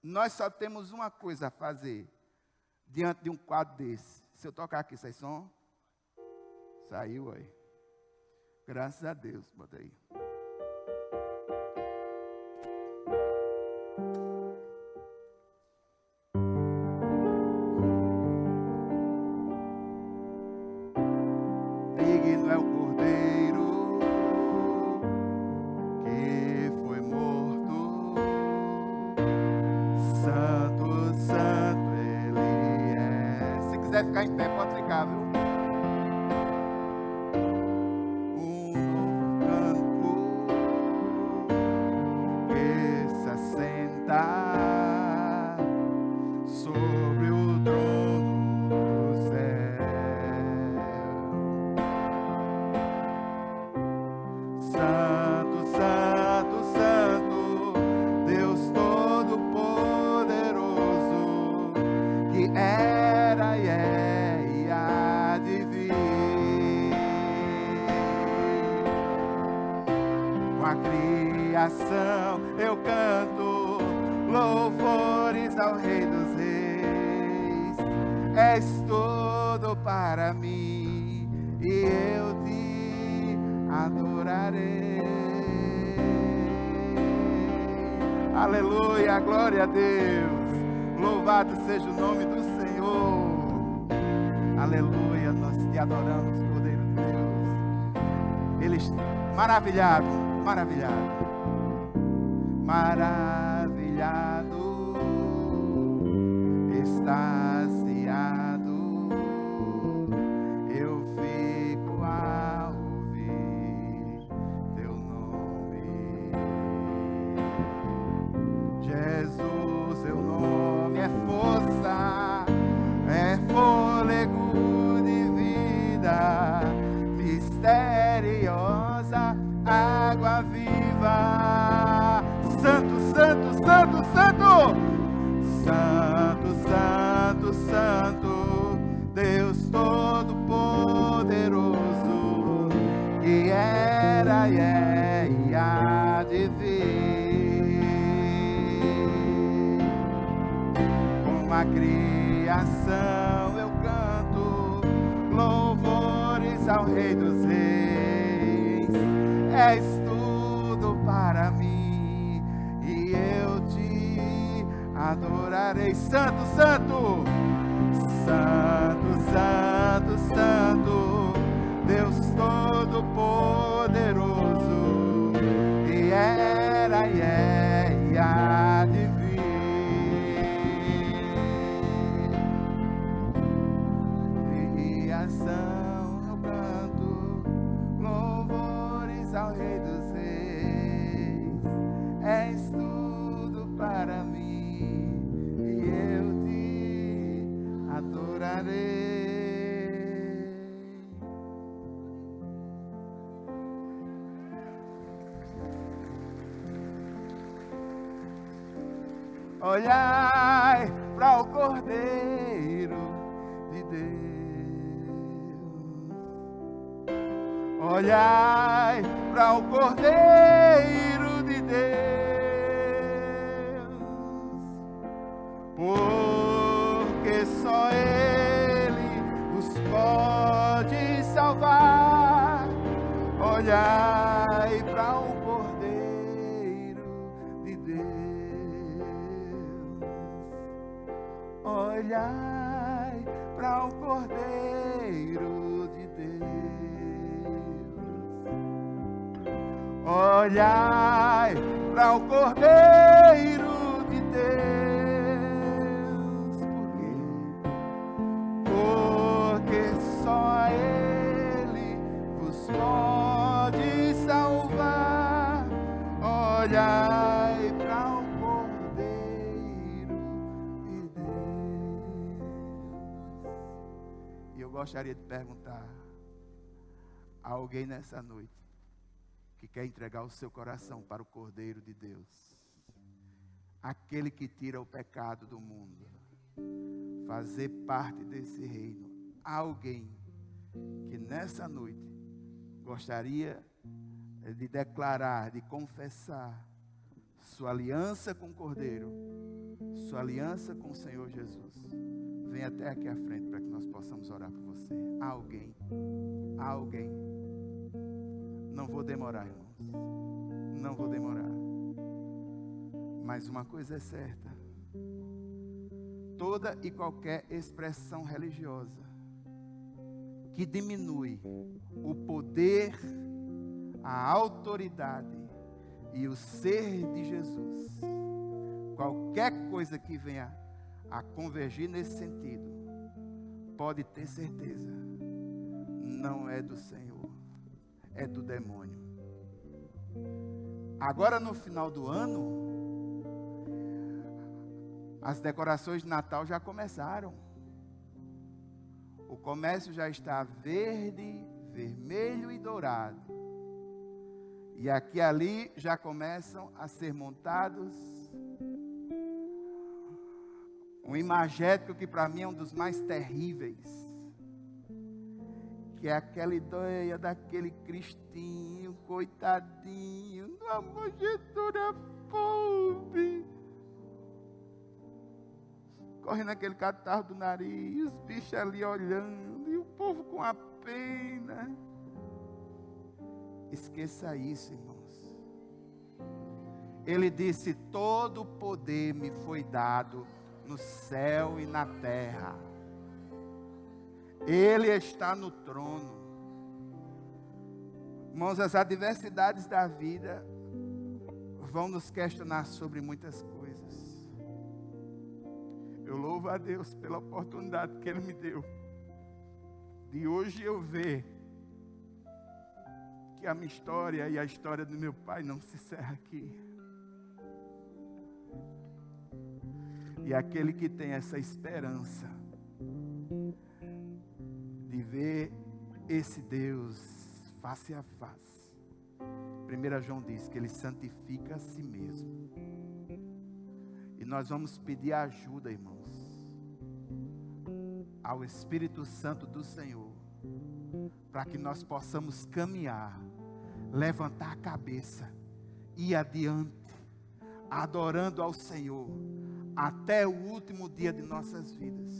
Nós só temos uma coisa a fazer diante de um quadro desse. Se eu tocar aqui, sai som? Saiu aí. Graças a Deus, bota aí. Digno é o Cordeiro que foi morto. Santo, santo Ele é. Se quiser ficar em pé, pode ficar, viu? Sobre o trono do céu, Santo, Santo, Santo, Deus Todo-Poderoso, que era e é e há de vir. Com a criação eu canto louvores ao Rei dos Reis. És tudo para mim e eu te adorarei. Aleluia, glória a Deus. Louvado seja o nome do Senhor. Aleluia, nós te adoramos, Cordeiro de Deus. Ele está maravilhado, maravilhado. Maravilhado, extasiado, eu fico a ouvir teu nome. Jesus, teu nome é força, é fôlego de vida, misteriosa, água viva. Santo, santo, santo, santo, santo, santo, santo, Deus Todo-Poderoso, que era e é e há de vir. Com a criação eu canto louvores ao Rei dos Reis. És tudo para mim e eu te adorarei. Santo, santo, santo, santo, santo, Deus Todo-Poderoso, e era e é e há de vir. Criação eu canto louvores ao Rei dos Reis. És tudo para mim e eu te adorarei. Olhai para o Cordeiro de Deus. Olhai para o Cordeiro de Deus, porque só Ele os pode salvar. Olhai para o Cordeiro de Deus. Olhai para o Cordeiro de Deus. Olhai para o Cordeiro de Deus, porque só Ele vos pode salvar. Olhai para o Cordeiro de Deus. E eu gostaria de perguntar: Há alguém nessa noite que quer entregar o seu coração para o Cordeiro de Deus, aquele que tira o pecado do mundo, fazer parte desse reino. Há alguém que nessa noite gostaria de declarar, de confessar sua aliança com o Cordeiro, sua aliança com o Senhor Jesus. Vem até aqui à frente para que nós possamos orar por você. Há alguém, há alguém. Não vou demorar, irmãos. Não vou demorar. Mas uma coisa é certa. Toda e qualquer expressão religiosa que diminui o poder, a autoridade e o ser de Jesus, qualquer coisa que venha a convergir nesse sentido, pode ter certeza, não é do Senhor, é do demônio. Agora no final do ano, as decorações de Natal já começaram. O comércio já está verde, vermelho e dourado. E aqui e ali já começam a ser montados um imagético que para mim é um dos mais terríveis, que é aquela ideia daquele Cristinho, coitadinho, numa manjedoura pobre, correndo aquele catarro do nariz, os bichos ali olhando, e o povo com a pena. Esqueça isso, irmãos. Ele disse: todo o poder me foi dado no céu e na terra. Ele está no trono. Irmãos, as adversidades da vida vão nos questionar sobre muitas coisas. Eu louvo a Deus pela oportunidade que Ele me deu de hoje eu ver que a minha história e a história do meu pai não se encerra aqui. E aquele que tem essa esperança de ver esse Deus face a face. 1 João diz que Ele santifica a si mesmo. E nós vamos pedir ajuda, irmãos, ao Espírito Santo do Senhor, para que nós possamos caminhar, levantar a cabeça, ir adiante, adorando ao Senhor, até o último dia de nossas vidas,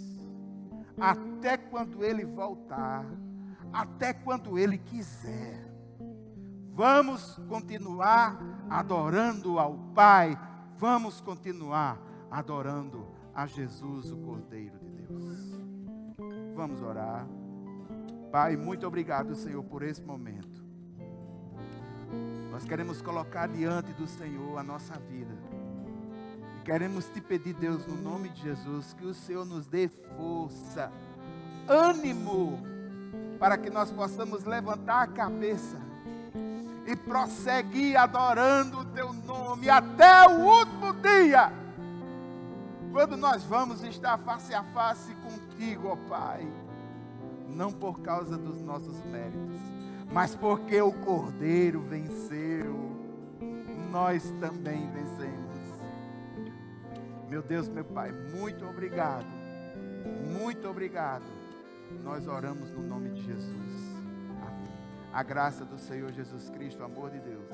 até quando Ele voltar, até quando Ele quiser. Vamos continuar adorando ao Pai, vamos continuar adorando a Jesus, o Cordeiro de Deus. Vamos orar. Pai, muito obrigado, Senhor, por esse momento. Nós queremos colocar diante do Senhor a nossa vida. E queremos te pedir, Deus, no nome de Jesus, que o Senhor nos dê força, ânimo, para que nós possamos levantar a cabeça e prosseguir adorando o Teu nome até o último dia, quando nós vamos estar face a face contigo, ó Pai. Não por causa dos nossos méritos, mas porque o Cordeiro venceu, nós também vencemos. Meu Deus, meu Pai, muito obrigado, muito obrigado. Nós oramos no nome de Jesus. Amém. A graça do Senhor Jesus Cristo, o amor de Deus,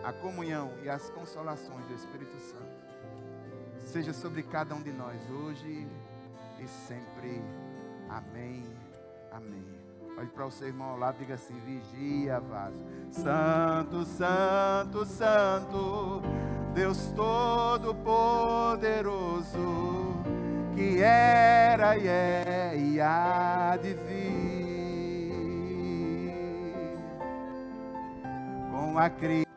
a comunhão e as consolações do Espírito Santo seja sobre cada um de nós hoje e sempre. Amém, amém. Olhe para o seu irmão ao lado e diga assim: vigia, vaso. Santo, santo, santo, Deus Todo-Poderoso, que era e é e há de vir, com a Cristo.